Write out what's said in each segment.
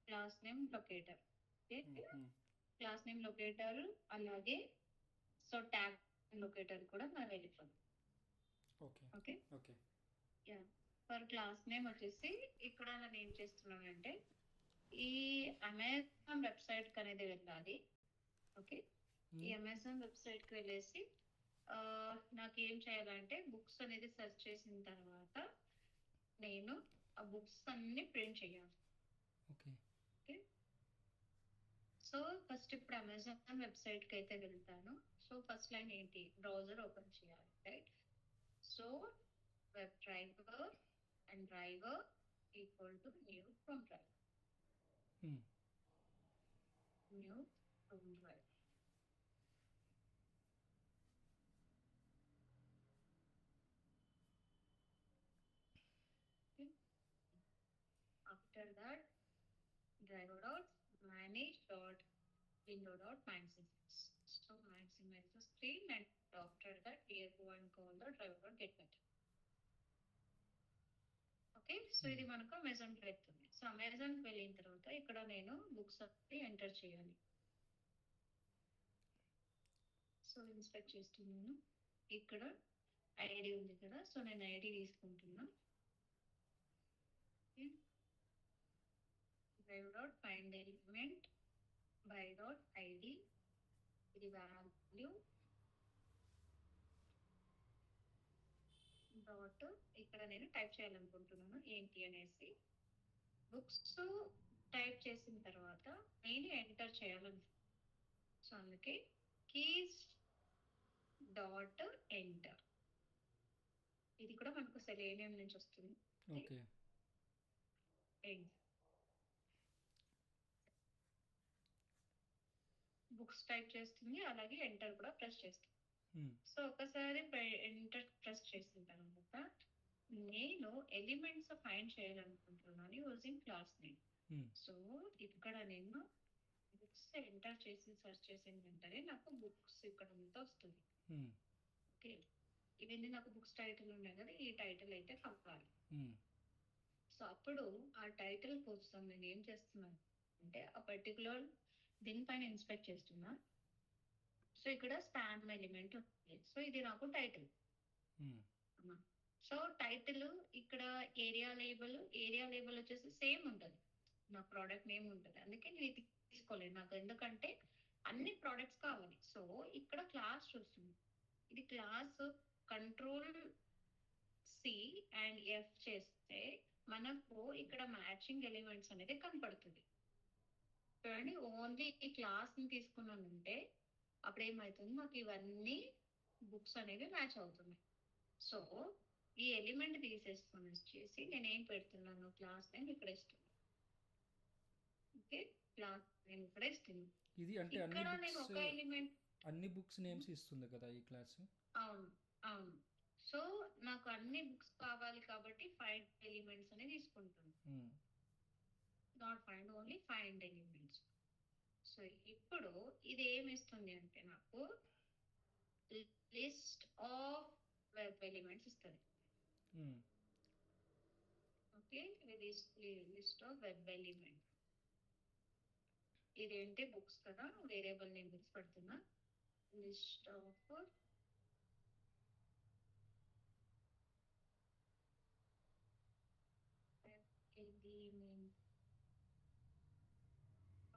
Class name locator. Okay. మ్మ్. Class name locator అలాగే so tag locator కూడా మనం వెళ్ళిపోతాం. Okay. Okay. Okay. Yeah. For class name వచ్చేసి ఇక్కడ నేను ఏం చేస్తున్నానంటే ఈ అమెజాన్ వెబ్సైట్ కి అనేది వెళ్ళాలి. ఓకే. ఈ మ్మ్. అమెజాన్ వెబ్సైట్ కి వెళ్ళేసి ఆ, నాకు ఏం చేయాలంటే బుక్స్ అనేది సెర్చ్ చేసిన తర్వాత నేను ఆ బుక్స్ అన్ని ప్రింట్ చేయాలి. ఓకే. ఓకే. సో ఫస్ట్ ఇప్పుడు అమెజాన్ వెబ్సైట్ కి అయితే వెళ్తాను. సో ఫస్ట్ లైన్ ఏంటి, బ్రౌజర్ ఓపెన్ చేయాలి, right? So web driver and driver equal to new from driver, hmm. New from driver. After that, driver dot manage dot window dot maximize. So maximize the screen, and after that we are going to call the driver dot get better. Okay. So ఇది మనకు Amazon కి వెళ్తుంది. So Amazon కి వెళ్ళిన తర్వాత ఇక్కడ నేను books అన్ని ఎంటర్ చేయాలి. సో ఇన్స్పెక్ట్ చేస్తున్నాను. ఇక్కడ ఐడి ఉంది కదా, సో నేను ఐడి తీసుకుంటున్నా. Drive dot find element by dot ID, ఇది వాల్యూ డాట్ ఇక్కడ నేను టైప్ చేయాలనుకుంటున్నాను ఏంటి అనేసి. బుక్స్ టైప్ చేసిన తర్వాత నేను ఎంటర్ చేయాలను. సో అందుకే కీస్ డాట్ ఎంటర్, ఇది కూడా మనకు సెలేనియం నుంచి వస్తుంది. ఓకే. బుక్స్ టైప్ చేస్తుంది, అలాగే ఎంటర్ కూడా ప్రెస్ చేస్తుంది. మ్మ్. సో ఒకసారి ఎంటర్ ప్రెస్ చేసిన తర్వాత నేను ఎలిమెంట్స్ ఫైండ్ చేయాలనుకుంటున్నాను యూజింగ్ క్లాస్ నేమ్. మ్మ్. సో ఇక్కడ నేను బుక్స్ ఎంటర్ చేసి సెర్చ్ చేసిన వెంటనే నాకు బుక్స్ ఇక్కడ అంతా వస్తుంది. మ్మ్. ఓకే. ఇవన్నీ నాకు బుక్స్ టైటిల్ ఉన్నాయి కదా, ఈ టైటిల్ అయితే కావాలి. మ్మ్. సో అప్పుడు ఆ టైటిల్ కోసం నేను ఏం చేస్తున్నాను అంటే ఆ పర్టికులర్ దీనిపైన ఇన్స్పెక్ట్ చేస్తున్నా. సో ఇక్కడ స్పాన్ ఎలిమెంట్ ఉంది. సో ఇది నాకు టైటిల్. మ్మ్. సో టైటిల్ ఇక్కడ ఏరియా లేబుల్ వచ్చేసి సేమ్ ఉంటుంది, నా ప్రోడక్ట్ నేమ్ ఉంటుంది. అందుకే నేను ఇది తీసుకోలేదు నాకు, ఎందుకంటే అన్ని ప్రోడక్ట్స్ కావాలి. సో ఇక్కడ క్లాస్ చూస్తుంది, ఇది class control C and F చేస్తే మనకు ఇక్కడ మ్యాచింగ్ ఎలిమెంట్స్ అనేది కనపడుతుంది. చూడండి, ఓన్లీ ఈ క్లాస్ ని తీసుకున్నానంటే అప్పుడు ఏమవుతుంది, మాకు ఇవన్నీ బుక్స్ అనేవి మ్యాచ్ అవుతున్నాయి. సో ఈ ఎలిమెంట్ తీసేసుకొని వచ్చేసి నేను ఏం పెడుతున్నాను, క్లాస్ నేమ్ ఇక్కడ ఇస్తున్నాను. ఓకే. క్లాస్ నేమ్ ఇక్కడ ఇస్తున్నాను. ఇది అంటే ఇక్కడ నేను ఒక ఎలిమెంట్ అన్ని బుక్స్ నేమ్స్ ఇస్తుంది కదా ఈ క్లాస్. అవును, అవును. సో నాకు అన్ని బుక్స్ కావాలి కాబట్టి ఫైండ్ ఎలిమెంట్స్ అని తీసుకుంటాను. Not find, only find elements. So ఇప్పుడు ఇది ఏమి ఇస్తుంది అంటే నాకు లిస్ట్ ఆఫ్ వెబ్ ఎలిమెంట్స్ ఇస్తుంది. Okay. List of web element, ఇదేంటి బుక్స్ కదా, వేరియబుల్ నేమ్ బుక్స్ పెడుతున్నా. List of element.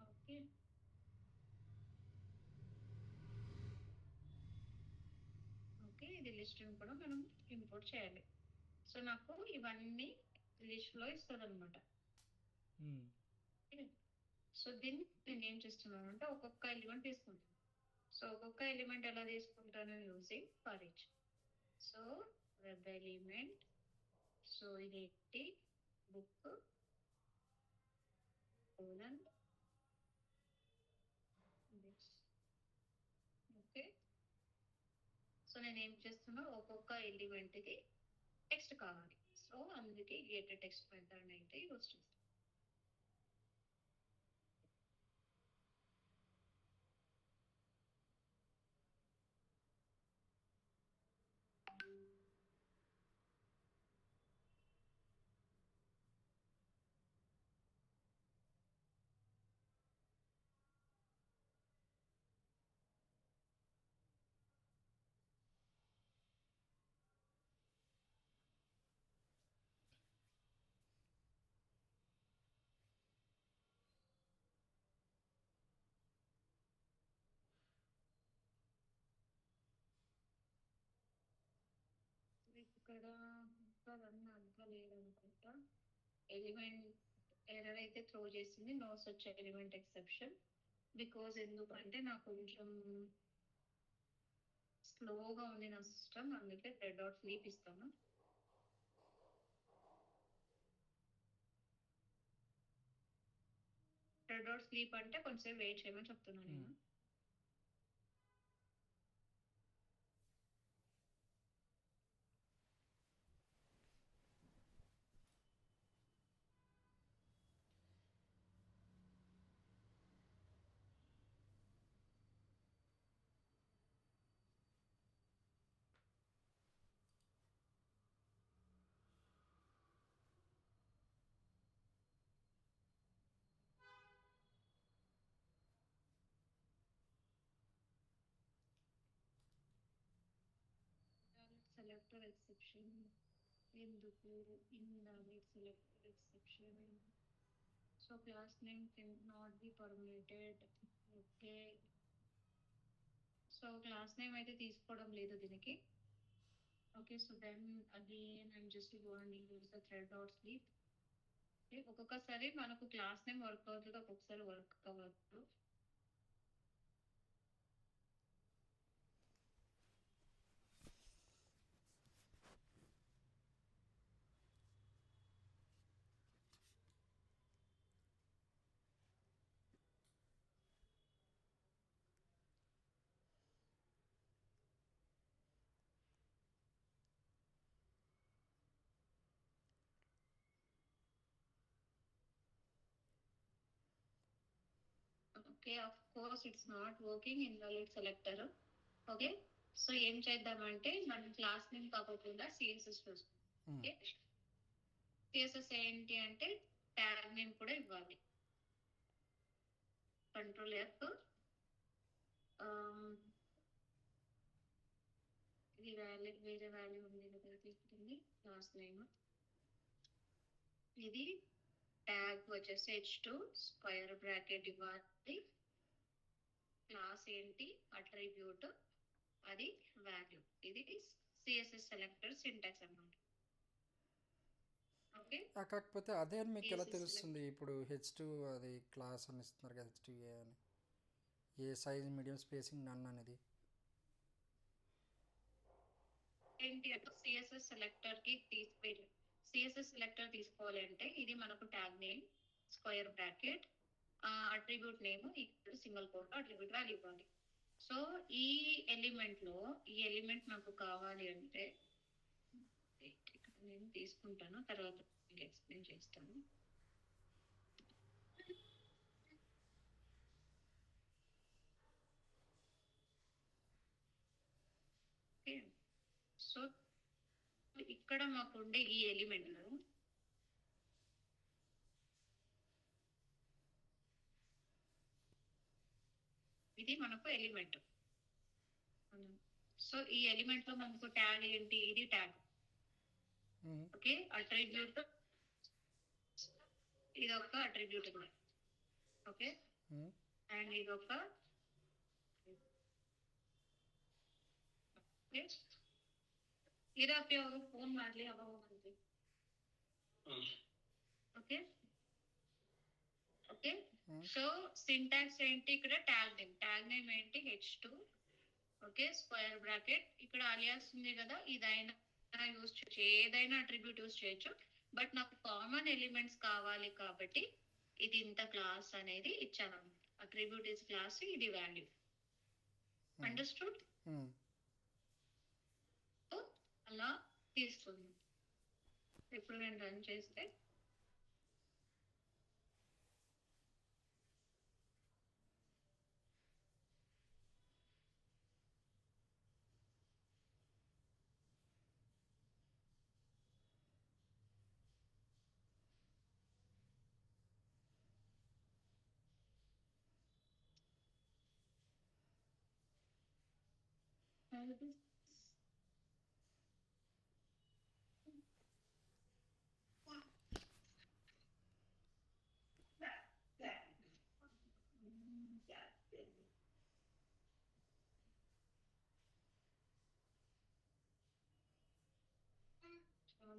Okay. Okay, ఇది లిస్ట్ కూడా మనం ఇంపోర్ట్ చేయాలి. సో నాకు ఇవన్నీ లిస్ట్ లో ఇస్తుంది అనమాట. సో దీన్ని నేను ఏం చేస్తున్నాను అంటే ఒక్కొక్క ఎలిమెంట్ తీసుకుంటాను. సో ఒక్కొక్క ఎలిమెంట్ ఎలా తీసుకుంటాను, using for each. So web element, so ఇది బుక్ ఓకే. సో నేను ఏం చేస్తున్నా, ఒక్కొక్క ఎలిమెంట్ కి టెక్స్ట్ కావాలి. సో అందుకే గెట్ టెక్స్ట్ మెథడ్ అయితే యూజ్ చేస్తాను. ఇక్కడ ఇంకా రన్ అవ్వలేదనుకుంటా. ఎలిమెంట్ ఎర్రర్ అయితే త్రో చేసింది, no such element exception. Because ఎందుకంటే నాకు కొంచెం స్లోగా ఉంది నా సిస్టమ్, అందుకే రెడ్ డాట్ స్లీప్ ఇస్తాను. రెడ్ డాట్ స్లీప్ అంటే కొంచెం వెయిట్ చేయమని చెప్తున్నాను నేను. సెలెక్టర్ ఎక్సెప్షన్ ఎందుకు? Invalid selector exception. So class name can not be permitted. Okay, so class name అయితే తీసుకోవడం లేదు దీనికి. Okay, so then again I'm just going to use the thread dot sleep. ఒక్కొక్కసారి మనకు క్లాస్ నేమ్ వర్క్ అవుతుంది, ఒక్కొక్కసారి work అవ్వదు. Okay, of course it's not working invalid selector. Okay, so ఏం చేద్దామంటే మనం క్లాస్ నేమ్ కాకుండా సిఎస్ఎస్ చూసుకుంటాం. ఓకే, సిఎస్ఎస్ ఏంటి అంటే ట్యాగ్ నేమ్ కూడా ఇవ్వాలి. Control F. ఇది వాల్యూ, వేరే వాల్యూ ఉంది కదా, తీసుకుంది క్లాస్ నేమ్. ఇది ట్యాగ్ వచ్చేసి h2 స్క్వేర్ బ్రాకెట్ ఇవ్వాలి. క్లాస్ ఏంటి? అట్రిబ్యూట్, అది వాల్యూ. ఇది సిఎస్ఎస్ సెలెక్టర్ సింటాక్స్ అన్నమాట. ఓకే, కాకపోతే అదే అని మీకు ఎలా CSS తెలుస్తుంది? ఇప్పుడు H2 అది క్లాస్ అని ఇస్తున్నారు కదా, H2A అని. ఏ సైజ్, మీడియం, స్పేసింగ్, నన్ అనేది ఏంటి అంటే సిఎస్ఎస్ సెలెక్టర్ కి సిఎస్ఎస్ సెలెక్టర్ తీసుకోవాలి అంటే ఇది మనకు tag name square bracket, attribute name ఇక్కడ సింగిల్ కోట్ అట్రిబ్యూట్ వాల్యూ ఇవ్వాలి. సో ఈ ఎలిమెంట్ నాకు కావాలి అంటే ఇక్కడ నేను తీసుకుంటాను, తర్వాత ఎక్స్ప్లెయిన్ చేస్తాను. ఓకే, సో ఇక్కడ మాకు ఉండే ఈ ఎలిమెంట్ ఇది మనకు ఎలిమెంట్. సో ఈ ఎలిమెంట్ లో మనకు ట్యాగ్ ఏంటి? ఇది ట్యాగ్. ఓకే, అట్రిబ్యూట్, ఇది ఒక అట్రిబ్యూట్. ఓకే, అండ్ ఇది ఒక इधर पे वो फोन मार लिया अब वो बंद. ఓకే ఓకే, సో సింటాక్స్ ఏంటి? ఇక్కడ ట్యాగ్ నేమ్ ఏంటి? h2 okay square bracket. ఇక్కడ అలియాస్ ఉంది కదా, ఇదైనా యూజ్ చేయొచ్చు, ఏదైనా అట్రిబ్యూట్ యూజ్ చేయొచ్చు. బట్ నాకు కామన్ ఎలిమెంట్స్ కావాలి కాబట్టి ఇది ఇంత క్లాస్ అనేది ఇచ్చాను. అట్రిబ్యూట్ ఇస్ క్లాస్, ఇది వాల్యూ. అండర్స్టూడ్? అలా తీస్తుంది. ఇప్పుడు నేను రన్ చేస్తే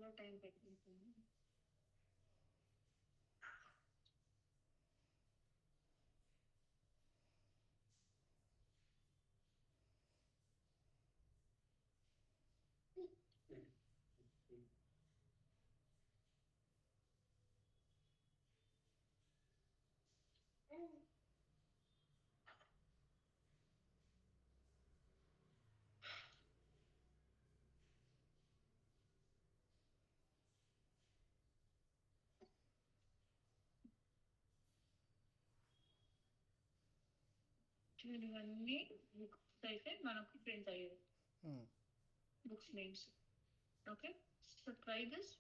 చాలా టైం పెట్టుకుంటుంది. ఇవన్నీ బుక్స్ అయితే మనకు ప్రింట్ అయ్యాయి, books names. Okay, so try this.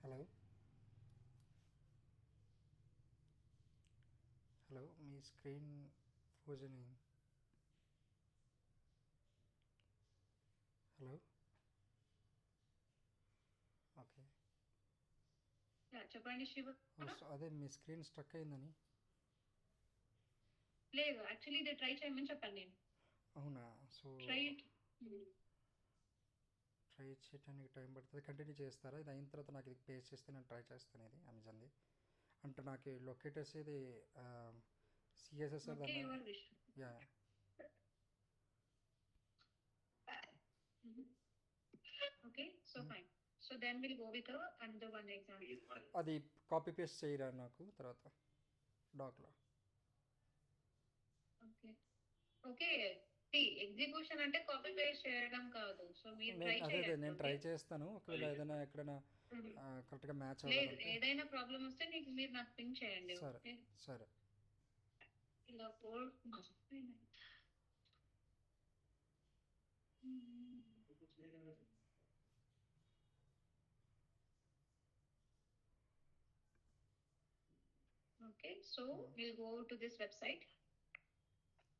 Hello hello, మీ స్క్రీన్ ఫ్రోజన్ అయింది. Hello, okay. చెప్పండి శివ. అదే మీ స్క్రీన్ స్ట్రక్ అయిందని. లేదు, యాక్చువల్లీ ఇది ట్రై చేయమని చెప్పాను నేను. అవునా? సో ట్రై చేయడానికి టైం పడుతుంది. కంటిన్యూ చేస్తారా? ఇది అయిన తర్వాత నాకు ఇది పేస్ట్ చేస్తే నేను ట్రై చేస్తాను. ఇది అమెజాన్ది అంటే నాకు లొకేటర్స్ ఇది సిఎస్ఎస్ఆర్ ఓకే, దాన్ని. Your wish. Yeah, okay, so fine. So then will go with another one example. అది కాపీ పేస్ట్ చేయరా నాకు తర్వాత డాక్లో? ఓకే ఓకే, ఎగ్జిక్యూషన్ అంటే కాపీ పేస్ట్ చేయడం కాదు. సో మీరు ట్రై అదే చేయండి. నేను ట్రై చేస్తాను. ఒకవేళ ఏదైనా ఎక్కడైనా కరెక్ట్గా మ్యాచ్ లేదు, అవ్వాలంటే. ఏదైనా ప్రాబ్లం వస్తే మీరు నాకు పింక్ చేయండి. సరే ఓకే, సరే. ఇలా code okay. So will go to this website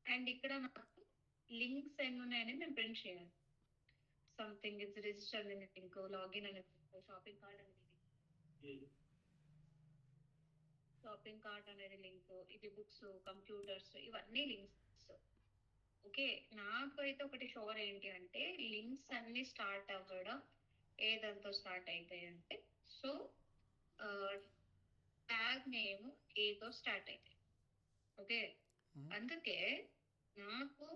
and ఇక్కడ నాకు లింక్స్ ఎన్ని ఉన్నాయని మేము ప్రింట్ చేయాలి. సంథింగ్ ఇస్ రిజిస్టర్ అనే లింక్, లాగిన్ అనే షాపింగ్ కార్డ్ అనేది షాపింగ్ కార్డ్ అనేది లింక్, ఇది బుక్స్, కంప్యూటర్స్, ఇవన్నీ లింక్స్. ఓకే, నాకు అయితే ఒకటి షోర్ ఏంటి అంటే లింక్స్ అన్ని స్టార్ట్ అవ్వడం ఏదంతో స్టార్ట్ అవుతాయి అంటే, సో ట్యాగ్ నేమ్ ఏతో స్టార్ట్ అవుతాయి. ఓకే, అందుకే నాకు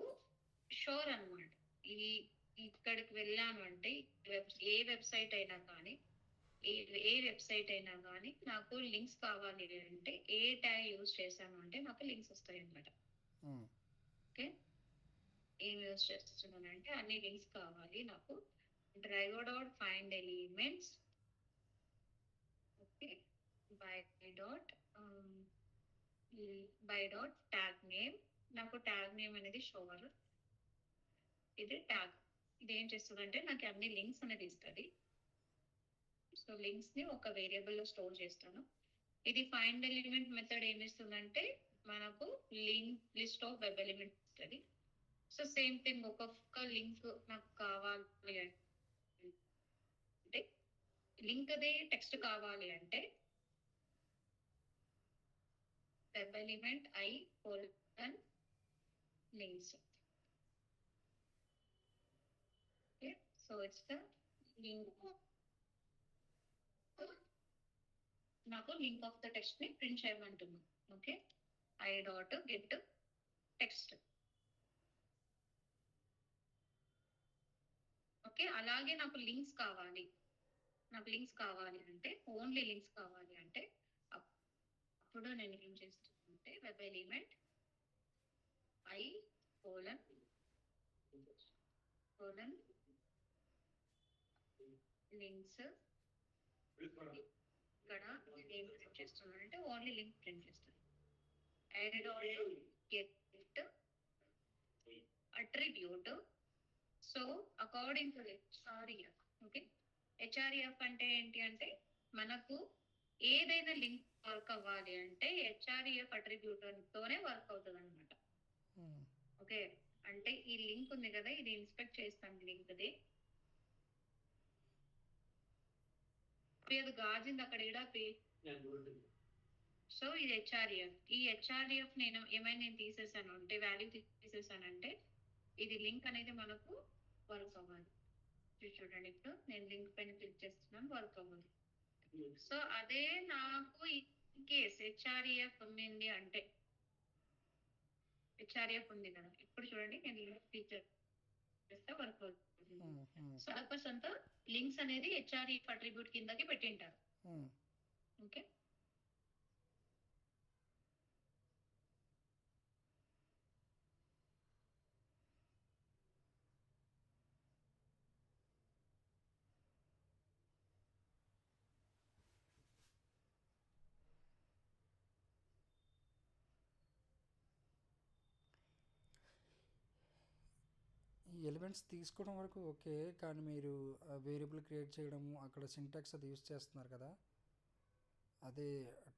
షోర్ అనమాట. ఈ ఇక్కడికి వెళ్ళాను అంటే ఏ వెబ్సైట్ అయినా కానీ ఏ వెబ్సైట్ అయినా కానీ నాకు లింక్స్ కావాలి అంటే ఏ ట్యాగ్ యూజ్ చేశాను అంటే నాకు లింక్స్ వస్తాయి అనమాట. ఓకే, ఏం యూజ్ చేస్తున్నాను అంటే అన్ని లింక్స్ కావాలి నాకు. Driver dot find elements, okay, by dot tag name. నాకు ట్యాగ్ నేమ్ అనేది షోర్. ఇది ట్యాగ్. ఇది ఏం చేస్తుంది అంటే నాకు అన్ని లింక్స్ అనేది ఇస్తుంది. సో లింక్స్ ని ఒక వేరియబుల్ లో స్టోర్ చేస్తాను. ఇది ఫైండ్ ఎలిమెంట్ మెథడ్ ఏమి ఇస్తుందంటే మనకు లిస్ట్ ఆఫ్ వెబ్ ఎలిమెంట్స్ ఇస్తుంది. సో సేమ్ థింగ్, ఒక్కొక్క లింక్ నాకు కావాలి అంటే లింక్ ది టెక్స్ట్ కావాలి అంటే web element i colon links. Okay, so it's the link. నాకు లింక్ ఆఫ్ ద టెక్స్ట్ ని ప్రింట్ చేయమంటున్నాను. Okay, i dot get text. Okay, అలాగే నాకు లింక్స్ కావాలి అంటే ఓన్లీ లింక్స్ కావాలి అంటే అప్పుడు నేను ఏం చేస్తుంటే web element i colon links. ఇక్కడ ఏం ప్రింట్ చేస్తున్నాను అంటే ఓన్లీ లింక్ ప్రింట్ చేస్తాను. I dot get attribute. So according to href. Okay, href అంటే ఏంటి అంటే మనకు ఏదైనా లింక్ వర్క్ అవ్వాలి అంటే హెచ్ఆర్ఈఎఫ్ అట్రిబ్యూటర్ తోనే వర్క్ అవుతుంది అనమాట. ఉమ్, ఓకే, అంటే ఈ లింక్ ఉంది కదా, ఇది ఇన్స్పెక్ట్ చేస్తాం లింక్ ది. అది గాజింది అక్కడ ఈడ సో ఇది హెచ్ఆర్ఈఎఫ్. ఈ హెచ్ఆర్ఈఎఫ్ నేను తీసేసాను అంటే వాల్యూ తీసేసానంటే ఇది లింక్ అనేది మనకు వర్క్ అవ్వాలి. చూడండి, ఇప్పుడు నేను లింక్ పైన క్లిక్ చేస్తున్నాను, వర్క్ అవ్వాలి. సో అదే నాకు ఇన్ కేస్ హెచ్ఆర్ఈఎఫ్ ఉంది అంటే, హెచ్ఆర్ఈఎఫ్ ఉంది కదా, ఇప్పుడు చూడండి నేను లింక్ క్లిక్ చేస్తే వర్క్ అవుతుంది. ఉమ్, ఉమ్, సో పర్పస్ అంతా లింక్స్ అనేది హెచ్ఆర్ఈఎఫ్ అట్రిబ్యూట్ కిందకి పెట్టింటారు. ఉమ్. ఓకే, ఈ ఎలిమెంట్స్ తీసుకోవడం వరకు ఓకే, కానీ మీరు వేరియబుల్ క్రియేట్ చేయడము అక్కడ సింటాక్స్ అది యూస్ చేస్తున్నారు కదా, అదే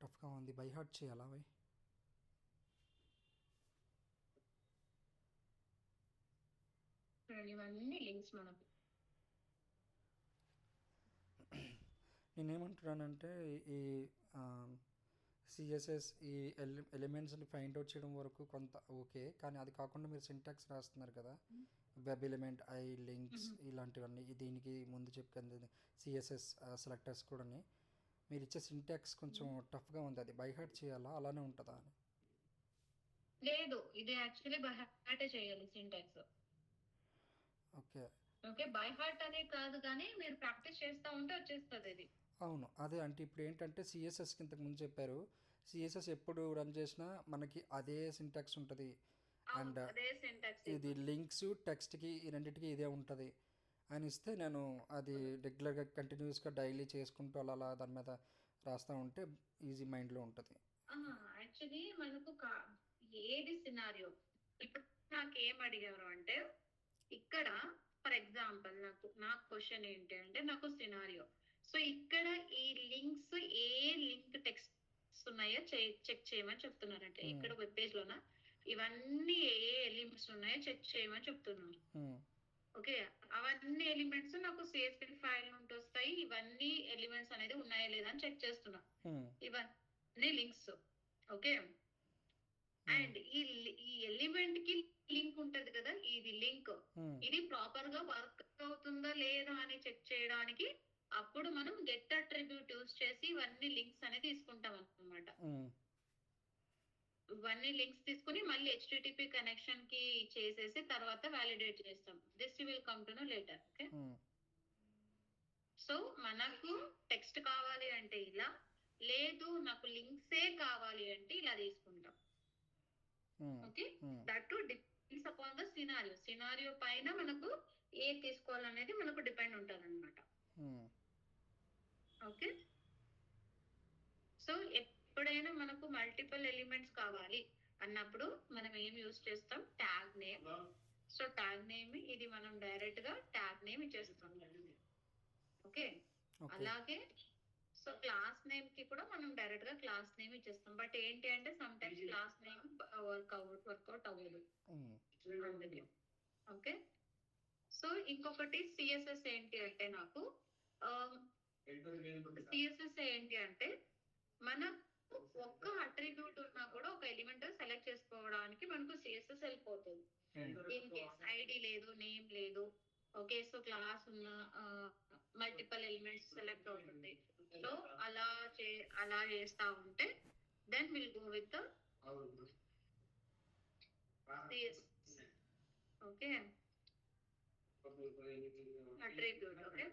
టఫ్గా ఉంది. బై హార్ట్ చేయాలా అవి? చూడండి ఇవన్నీ లింక్స్ మనకు. నేనేమంటున్నానంటే ఈ సిఎస్ఎస్ ఈ ఎలిమెంట్స్ని ఫైండ్ అవుట్ చేయడం వరకు కొంత ఓకే, కానీ అది కాకుండా మీరు సింటాక్స్ రాస్తున్నారు కదా, వెబ్ ఎలిమెంట్ ఐ లింక్స్ ఇలాంటివన్నీ, దీనికి ముందు చెప్పుకుంది సిఎస్ఎస్ సెలెక్టర్స్ కూడా మీరు ఇచ్చే సింటాక్స్ కొంచెం టఫ్గా ఉంది. అది బై హార్ట్ చేయాలా అలానే ఉంటుందా అని? లేదు, ఇది యాక్చువల్లీ బై హార్ట్ చేయాలి syntax. Okay okay, by heart అనే కాదు, కానీ మీరు ప్రాక్టీస్ చేస్తూ ఉంటే వచ్చేస్తుంది ఇది. అవును, అదే అంటే ఇప్పుడు ఏంటంటే సిఎస్ఎస్కి ఇంతకు ముందు చెప్పారు, సిఎస్ఎస్ ఎప్పుడు రన్ చేసినా మనకి అదే సింటాక్స్ ఉంటుంది, అండ్ అదే సింటాక్స్. ఇది లింక్స్ టెక్స్ట్కి ఈ రెండింటికి ఇదే ఉంటుంది అని ఇస్తే నేను అది రెగ్యులర్గా కంటిన్యూస్గా డైలీ చేసుకుంటూ అలా దాని మీద రాస్తూ ఉంటే ఈజీ మైండ్లో ఉంటుంది. యాక్చువల్లీ మనకు ఏది సినారియో, ఇప్పుడు నాకు ఏం అడిగారు అంటే, ఇక్కడ ఫర్ ఎగ్జాంపుల్ నాకు క్వశ్చన్ ఏంటి అంటే, నాకు సినారియో, సో ఇక్కడ ఈ లింక్స్ ఏ లింక్ టెక్స్ట్ ఉన్నాయో చెక్ చేయమని చెప్తున్నారంటే, ఇక్కడ వెబ్ పేజ్ లోన ఇవన్నీ ఏ ఎలిమెంట్స్ ఉన్నాయో చెక్ చేయమని చెప్తున్నారు. ఓకే, అవన్నీ ఎలిమెంట్స్ నాకు సిఎస్వి ఫైల్ నుండి వస్తాయి, ఇవన్నీ ఎలిమెంట్స్ అనేది ఉన్నాయా లేదా అని చెక్ చేస్తున్నా. ఇవన్నీ లింక్స్. ఓకే, అండ్ ఈ ఎలిమెంట్ కి లింక్ ఉంటది కదా, ఇది లింక్, ఇది ప్రాపర్ గా వర్క్ అవుతుందా లేదా అని చెక్ చేయడానికి అప్పుడు మనం గెట్ అట్రిబ్యూట్ యూస్ చేసి ఇవన్నీ లింక్స్ అనేది తీసుకుంటాం అన్నమాట. ఇవన్నీ లింక్స్ తీసుకుని మళ్ళీ హెచ్టిటిపి కనెక్షన్ కి చేసేసి తర్వాత వ్యాలిడేట్ చేస్తాం. This you will come to know later. Okay, so మనకు టెక్స్ట్ కావాలి అంటే ఇలా, లేదు నాకు లింక్సే కావాలి అంటే ఇలా తీసుకుంటాం. Okay, that to depends upon the scenario. Scenario పైన మనకు ఏ తీసుకోవాలనేది మనకు డిపెండ్ ఉంటుంది అనమాట. ఓకే, సో ఎప్పుడైనా మనకు మల్టిపుల్ ఎలిమెంట్స్ కావాలి అన్నప్పుడు మనం ఏం యూస్ చేస్తాం, tag name. So tag name ఇది మనం డైరెక్ట్ గా ట్యాగ్ నేమ్ ఇచ్చేస్తాం. ఓకే, అలాగే సో క్లాస్ నేమ్ కి కూడా మనం డైరెక్ట్ గా క్లాస్ నేమ్ ఇచ్చేస్తాం. బట్ ఏంటి అంటే sometimes class name work out అవ్వదు. ఓకే, సో ఇంకొకటి సిఎస్ఎస్ ఏంటి అంటే, నాకు సిఎస్ఎస్ ఏంటి అంటే మనకు ఒక్క అట్రిబ్యూట్ ఉన్నా కూడా ఒక ఎలిమెంట్ సెలెక్ట్ చేసుకోవడానికి మనకు సిఎస్ఎస్ వెళ్ళిపోతుంది. ఇన్ కేస్ ఐడి లేదు, నేమ్ లేదు, ఓకే, సో క్లాస్ ఉన్న మల్టిపుల్ ఎలిమెంట్స్ సెలెక్ట్ అవుతుంది. సో అలా చేస్తా ఉంటే then will go with CSS. Okay, attribute. Okay,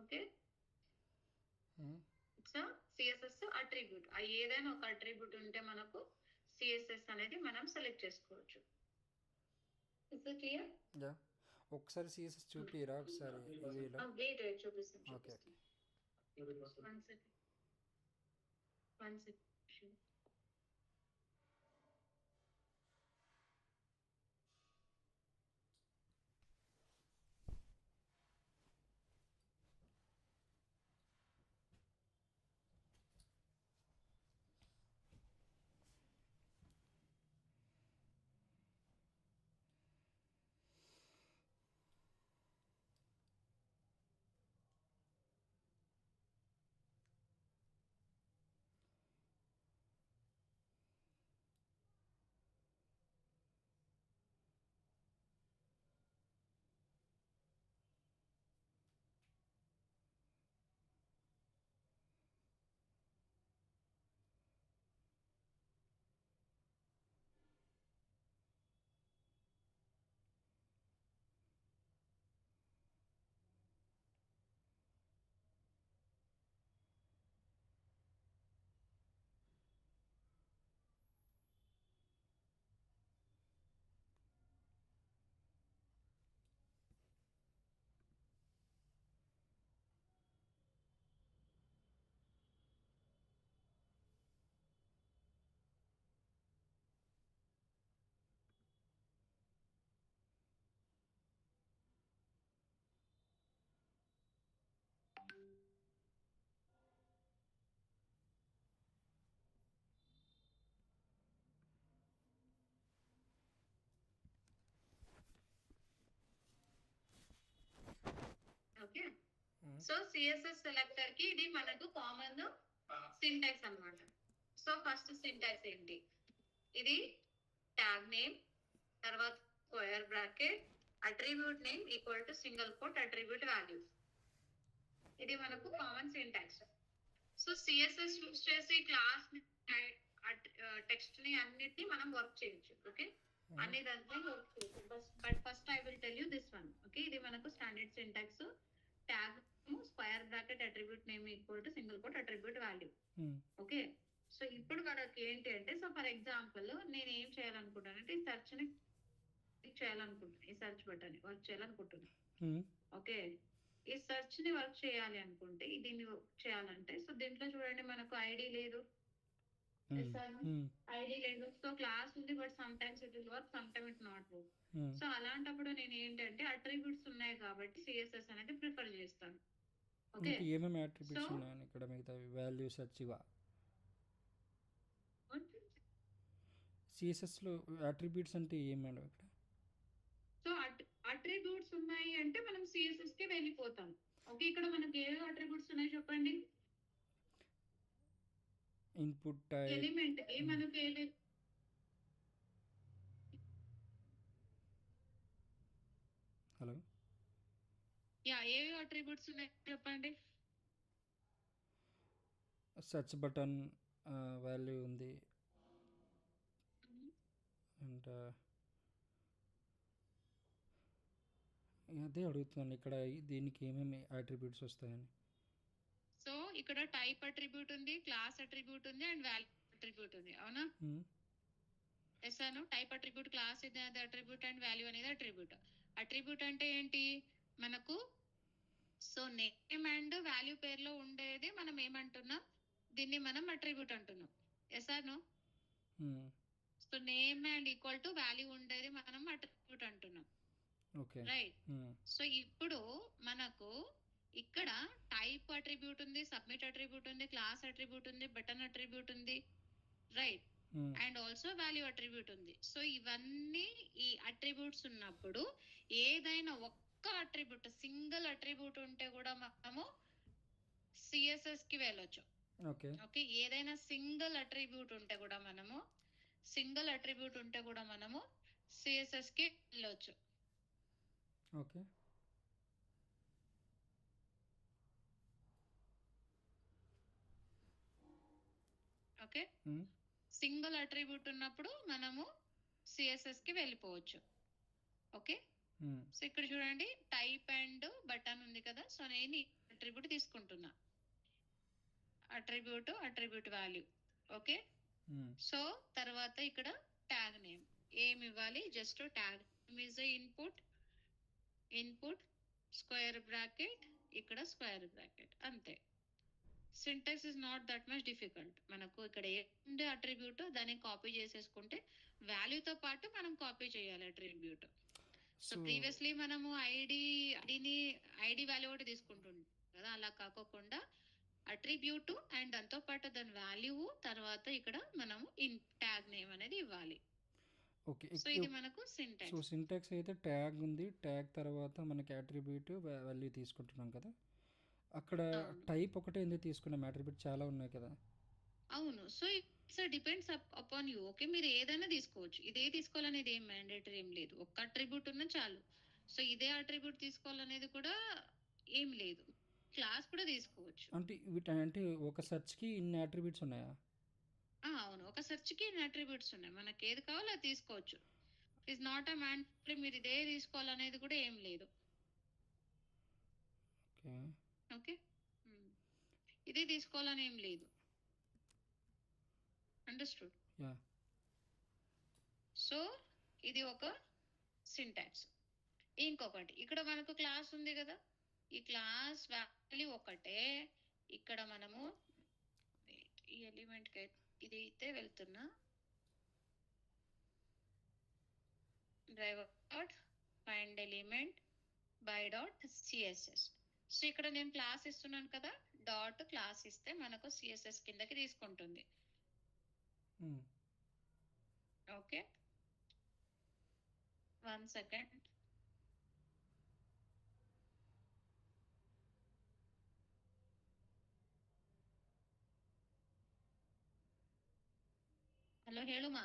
okay, so CSS attribute, ఏదైనా ఒక అట్రిబ్యూట్ ఉంటే మనకు సిఎస్ఎస్ అనేది మనం సెలెక్ట్ చేసుకోవచ్చు. Is it clear? యా, ఒకసారి సిఎస్ఎస్ చూపిరా ఒకసారి ఇదిలో. వెయిట్ చూపిస్తాను. Okay, one second. So CSS selector కి ఇది మనకు కామన్ సింటాక్స్ అన్నమాట. సో ఫస్ట్ సింటాక్స్ ఏంటి, ఇది ట్యాగ్ నేమ్, తర్వాత square bracket, attribute name equal to single quote attribute value. ఇది మనకు common syntax. So CSS use చేసి క్లాస్ టెక్స్ట్ ని అన్నిటిని మనం వర్క్ చేయొచ్చు. ఓకే, అన్ని దాంట్లో వర్క్ చేయొచ్చు. But first I will tell you this one. Okay, ఇది మనకు standard syntax. Tag square bracket attribute name equal to single quote attribute value. Okay, so ఇప్పుడు మనకి ఏంటి అంటే, సో ఫర్ ఎగ్జాంపుల్ నేను ఏం చేయాలనుకుంటానంటే ఈ సెర్చ్ ని క్లిక్ చేయాలనుకుంటున్నాను, ఈ సెర్చ్ బటన్ వర్క్ చేయాలనుకుంటున్నాను. ఓకే, ఈ సెర్చ్ ని వర్క్ చేయాలి అనుకుంటే దీన్ని వర్క్ చేయాలంటే, సో దీంట్లో చూడండి మనకు ఐడి లేదు, ఐడి లేదు. సో క్లాస్ ఉంది, but some times it will work, some time it not work. So అలాంటప్పుడు నేను ఏంటంటే అట్రిబ్యూట్స్ ఉన్నాయి కాబట్టి సిఎస్ఎస్ అనేది ప్రిఫర్ చేస్తాను. ఓకే, ఏమేమి అట్రిబ్యూట్స్ ఉన్నాయని ఇక్కడ మిగతా వాల్యూ సెర్చ్ ఇవా సిఎస్ఎస్లో అట్రిబ్యూట్స్ అంటే ఏం మేడం ఇక్కడ? సో అట్రిబ్యూట్స్ ఉన్నాయి అంటే మనం సిఎస్ఎస్ కి వెళ్ళిపోతాం. ఓకే, ఇక్కడ మనకి ఏ అట్రిబ్యూట్స్ ఉన్నాయి చెప్పండి. ఇన్పుట్ టైప్, ఎలిమెంట్ ఏ మనకి హలో ఏ అట్రిబ్యూట్స్ ఉన్నాయి చెప్పండి. సెర్చ్ బటన్ వాల్యూ ఉంది, అండ్ అదే అడుగుతున్నాను ఇక్కడ దీనికి ఏమేమి అట్రిబ్యూట్స్ వస్తాయని. సో ఇక్కడ టైప్ అట్రిబ్యూట్ ఉంది, క్లాస్ అట్రిబ్యూట్ ఉంది, అండ్ వాల్యూ అట్రిబ్యూట్ ఉంది. అవునా? ఎస్ అను. టైప్ అట్రిబ్యూట్, క్లాస్ అనేది అట్రిబ్యూట్, అండ్ వాల్యూ అనేది అట్రిబ్యూట్. అట్రిబ్యూట్ అంటే ఏంటి మనకు, సో నేమ్ అండ్ వాల్యూ పేర్లో ఉండేది మనం ఏమంటున్నాం, దీన్ని మనం అట్రిబ్యూట్ అంటున్నాం. ఎస్ అను. So name and equal to value ఉండేది మనం అట్రిబ్యూట్ అంటున్నాం. రైట్. సో ఇప్పుడు మనకు ఇక్కడ టైప్ అట్రిబ్యూట్ ఉంది, సబ్మిట్ అట్రిబ్యూట్ ఉంది, క్లాస్ అట్రిబ్యూట్ ఉంది, బటన్ అట్రిబ్యూట్ ఉంది, right, and also value attribute ఉంది. సో ఇవన్నీ ఈ అట్రిబ్యూట్స్ ఉన్నప్పుడు ఏదైనా ఒక్క అట్రిబ్యూట్, సింగిల్ అట్రిబ్యూట్ ఉంటే కూడా మనము సిఎస్ఎస్ కి వెళ్ళొచ్చు. ఓకే, ఏదైనా సింగిల్ అట్రిబ్యూట్ ఉంటే కూడా మనము సిఎస్ఎస్ కి వెళ్ళొచ్చు. ఓకే, ఓకే, సింగిల్ అట్రిబ్యూట్ ఉన్నప్పుడు మనము సిఎస్ఎస్ కి వెళ్ళిపోవచ్చు. ఓకే, సో ఇక్కడ చూడండి టైప్ అండ్ బటన్ ఉంది కదా, సో నేను అట్రిబ్యూట్ తీసుకుంటున్నా, అట్రిబ్యూట్ వాల్యూ. ఓకే, సో తర్వాత ఇక్కడ ట్యాగ్ నేమ్ ఏమి ఇవ్వాలి, just tag name is input square bracket, ఇక్కడ స్క్వేర్ బ్రాకెట్, అంతే. Syntax is not that much difficult. మనకు ఇక్కడ ఏ అట్రిబ్యూట్ దాన్ని కాపీ చేసేసుకుంటే వాల్యూతో పాటు మనం కాపీ చేయాలి అట్రిబ్యూట్. సో ప్రీవియస్లీ మనము ఐడి వాల్యూ ఒకటి తీసుకుంటుంటాం కదా, అలా కాకోకుండా అట్రిబ్యూట్ అండ్ దాంతో పాటు దాని వాల్యూ, తర్వాత ఇక్కడ మనము ట్యాగ్ నేమ్ అనేది ఇవ్వాలి. ఓకే, సో ఇది మనకు సింటాక్స్. సో సింటాక్స్ అయితే ట్యాగ్ ఉంది, ట్యాగ్ తర్వాత మనకి అట్రిబ్యూట్ వాల్యూ తీసుకుంటున్నాం కదా, అక్కడ టైప్ ఒకటే ఎందుకు తీసుకున్నాం, అట్రిబ్యూట్ చాలా ఉన్నాయి కదా. అవును, so it's depends upon you. Okay, మీరు ఏదైనా తీసుకోవచ్చు, ఇదే తీసుకోవాలనేది ఏం మ్యాండేటరీ ఏం లేదు, ఒక్క అట్రిబ్యూట్ ఉన్నా చాలు. సో ఇదే అట్రిబ్యూట్ తీసుకోవాలనేది కూడా ఏం లేదు, క్లాస్ కూడా తీసుకోవచ్చు. అంటే ఒక సెర్చ్ కి ఇన్ని అట్రిబ్యూట్స్ ఉన్నాయా? అవును, ఒక సెర్చ్ కి ఇన్ని అట్రిబ్యూట్స్ ఉన్నాయి, మనకి ఏది కావాలో అది తీసుకోవచ్చు. ఇట్స్ నాట్ అ మ్యాండేటరీ మీరు ఇదే తీసుకోవాలనేది కూడా ఏం లేదు. ఓకే, ఇదే తీసుకోవాలని ఏం లేదు. అండర్స్టూడ్? సో ఇది ఒక సింటాక్స్. ఇంకొకటి ఇక్కడ మనకు క్లాస్ ఉంది కదా, ఈ క్లాస్ వాల్యూ ఒకటే. ఇక్కడ మనము ఈ ఎలిమెంట్ కి ఇది అయితే వెళ్తున్నా, driver dot find element by dot CSS. So ఇక్కడ నేను క్లాస్ ఇస్తున్నాను కదా, డాట్ క్లాస్ ఇస్తే మనకు సిఎస్ఎస్ కిందకి తీసుకుంటుంది. Okay, 1 second. ಹಲೋ ಹೇಳುಮ.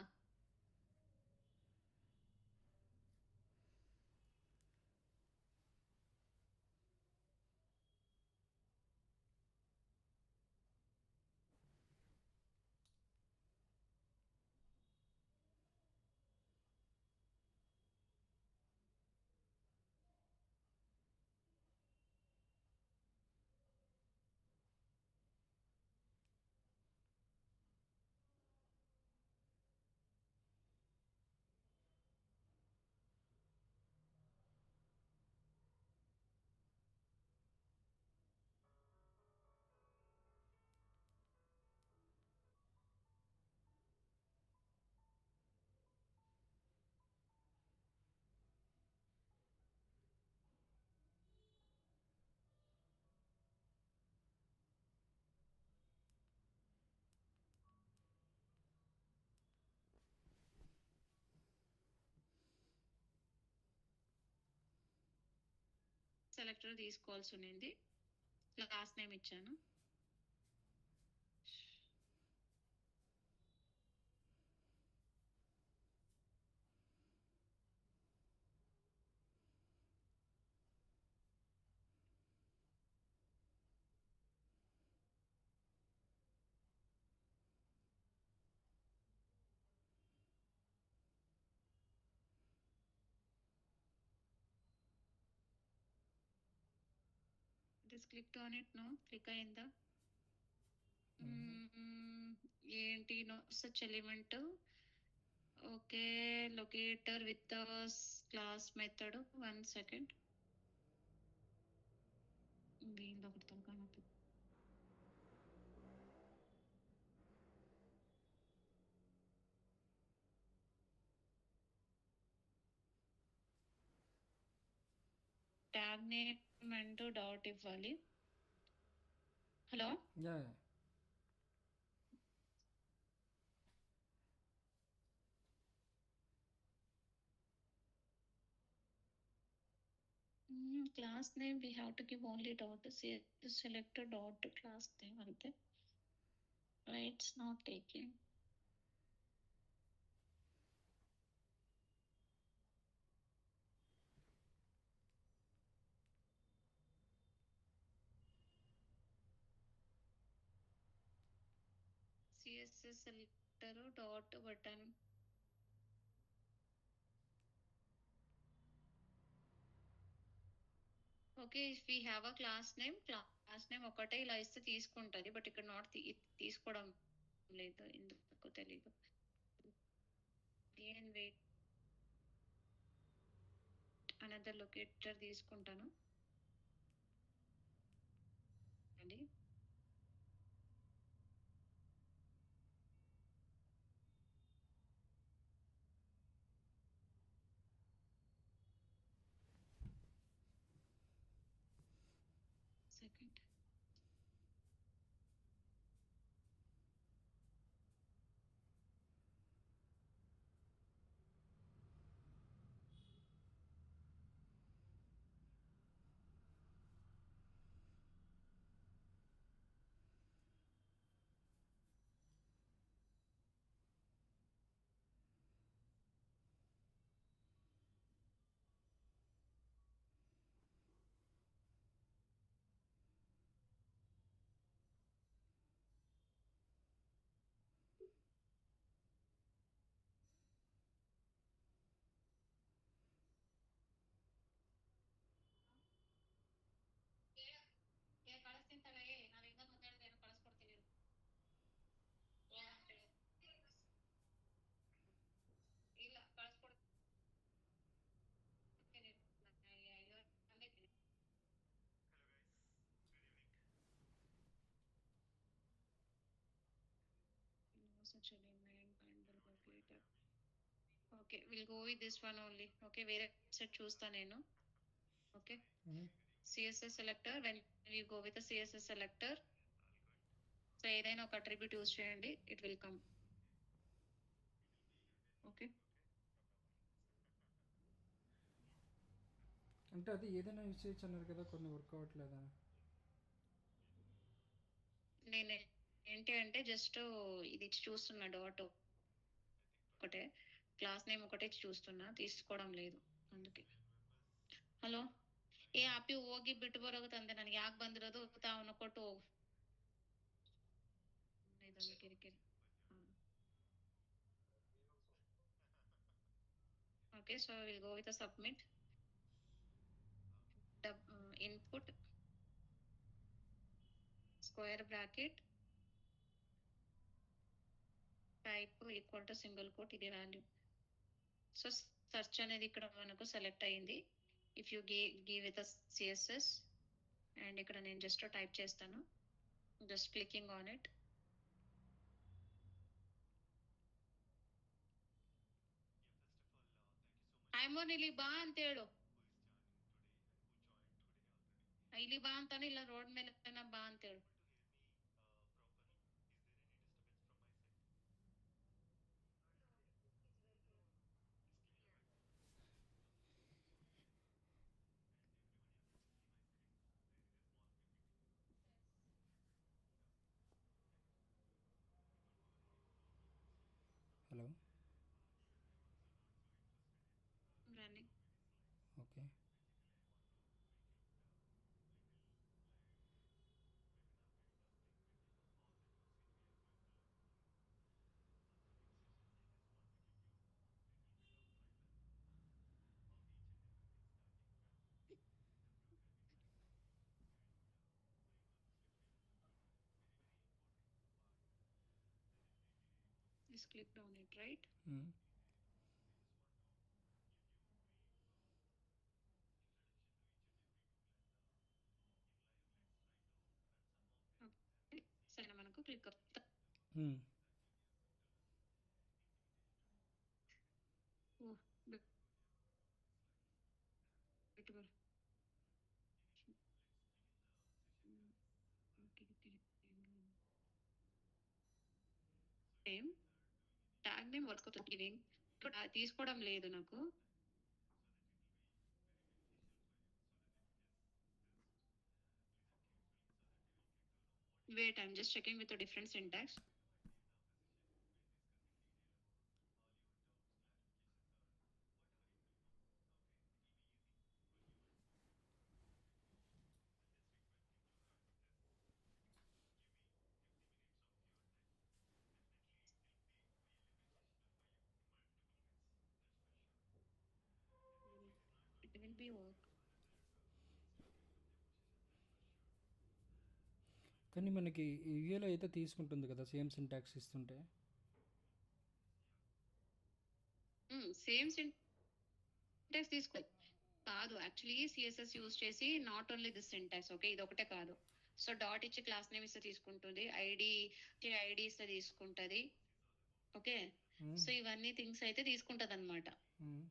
సెలెక్టర్ తీసుకోవాల్సి ఉన్నింది. క్లాస్ నేమ్ ఇచ్చాను. It is clicked on it, no? Click అయిందా? ఏంటి no such element. Okay, locator with the class method. 1 second. దీనిలో ఒకటి తలకాయ. ట్యాగ్ నేమ్ అంటూ డాట్ ఇవ్వాలి. Hello, yeah class name we have to give only dot selector dot class name అంతే. It's not taking. CSS selector dot button. Okay, if we have a class name ఒకటే ఇలా ఇస్తే తీసుకుంటది, but ఇక్కడ not తీసుకోవడం లేదు, ఎందుకు తెలీదు. వెయిట్, అనదర్ లొకేటర్ తీసుకుంటాను అండి. సెకండ్. ಕಳಿಸ್ತೀನಿ ತಗೋ, ನಾನು ಈಗ ಮಾತಾಡಿದ್ರೆ ಕಳಿಸ್ಕೊಡ್ತೀನಿ. ಇಲ್ಲ ಕಳಿಸ್ಕೊಡ್ತೀನಿ. Such element bundle calculator. Okay, we'll go with this one only. Okay, వేరే సెట్ చూస్తా నేను. Okay, CSS selector. When we go with the CSS selector, so ఏదైనా ఒక attribute యూజ్ చేయండి, it will come. Okay, అంటే అది ఏదైనా యూజ్ చేయొచ్చు అన్నారు కదా, కొన్ని వర్క్ అవ్వట్లేదా? నేను ఏంటి అంటే జస్ట్ ఇది చూస్తున్నా డాట్. ఒకటే, క్లాస్ నేమ్ ఒకటే చూస్తున్నా, తీసుకోవడం లేదు అందుకే. ಹಲೋ ಏ ಅಪ್ಪಿ ಹೋಗಿ ಬಿಟ್ಟು ಬರೋದು ತಂದೆ, ನನಗೆ ಯಾಕೆ ಬಂದಿರೋದು ತಾವನ್ನ ಕೊಟ್ಟು ಹೋಗು. ಇದೊಂದು ಕಿರಿಕಿರಿ. Okay, so will go with submit. Input square bracket type equal to single quote, ఇది వాల్యూ. సో సెర్చ్ అనేది ఇక్కడ మనకు సెలెక్ట్ అయ్యింది. If you give with CSS, and ఇక్కడ నేను జస్ట్ టైప్ చేస్తాను, జస్ట్ క్లికింగ్ ఆన్ ఇట్. ಐಮೋನ್ ಇಲ್ಲಿ ಬಾ ಅಂತ ಹೇಳು, ಇಲ್ಲಿ ಬಾ ಅಂತಾನೆ, ಇಲ್ಲ ರೋಡ್ ಮೇಲೆ ಬಾ ಅಂತ ಹೇಳು. Hello, running. Okay. Just clicked on it, right? Hmm. Okay. సరే మనకు క్లిక్ మ్మ్. సేమ్ ట్యాగ్ నేమ్ వర్క్ అవుతుంది, తీసుకోవడం లేదు నాకు. Wait, I'm just checking with a different syntax. It will be work. కానీ మనకి యూఏలో అయితే తీసుకుంటుంది కదా సేమ్ సింటాక్స్ ఇస్తుంటే. సేమ్ సింటాక్స్ తీసుకో కాదు, యాక్చువల్లీ సిఎస్ఎస్ యూజ్ చేసి not only this syntax, okay, ఇది ఒకటే కాదు. సో డాట్ ఇచ్చి క్లాస్ నేమ్ ఇస్తే తీసుకుంటుంది, ఐడి ఇస్తే తీసుకుంటది, ఓకే. మ్మ్. సో ఇవన్నీ థింగ్స్ అయితే తీసుకుంటది అనమాట. మ్మ్.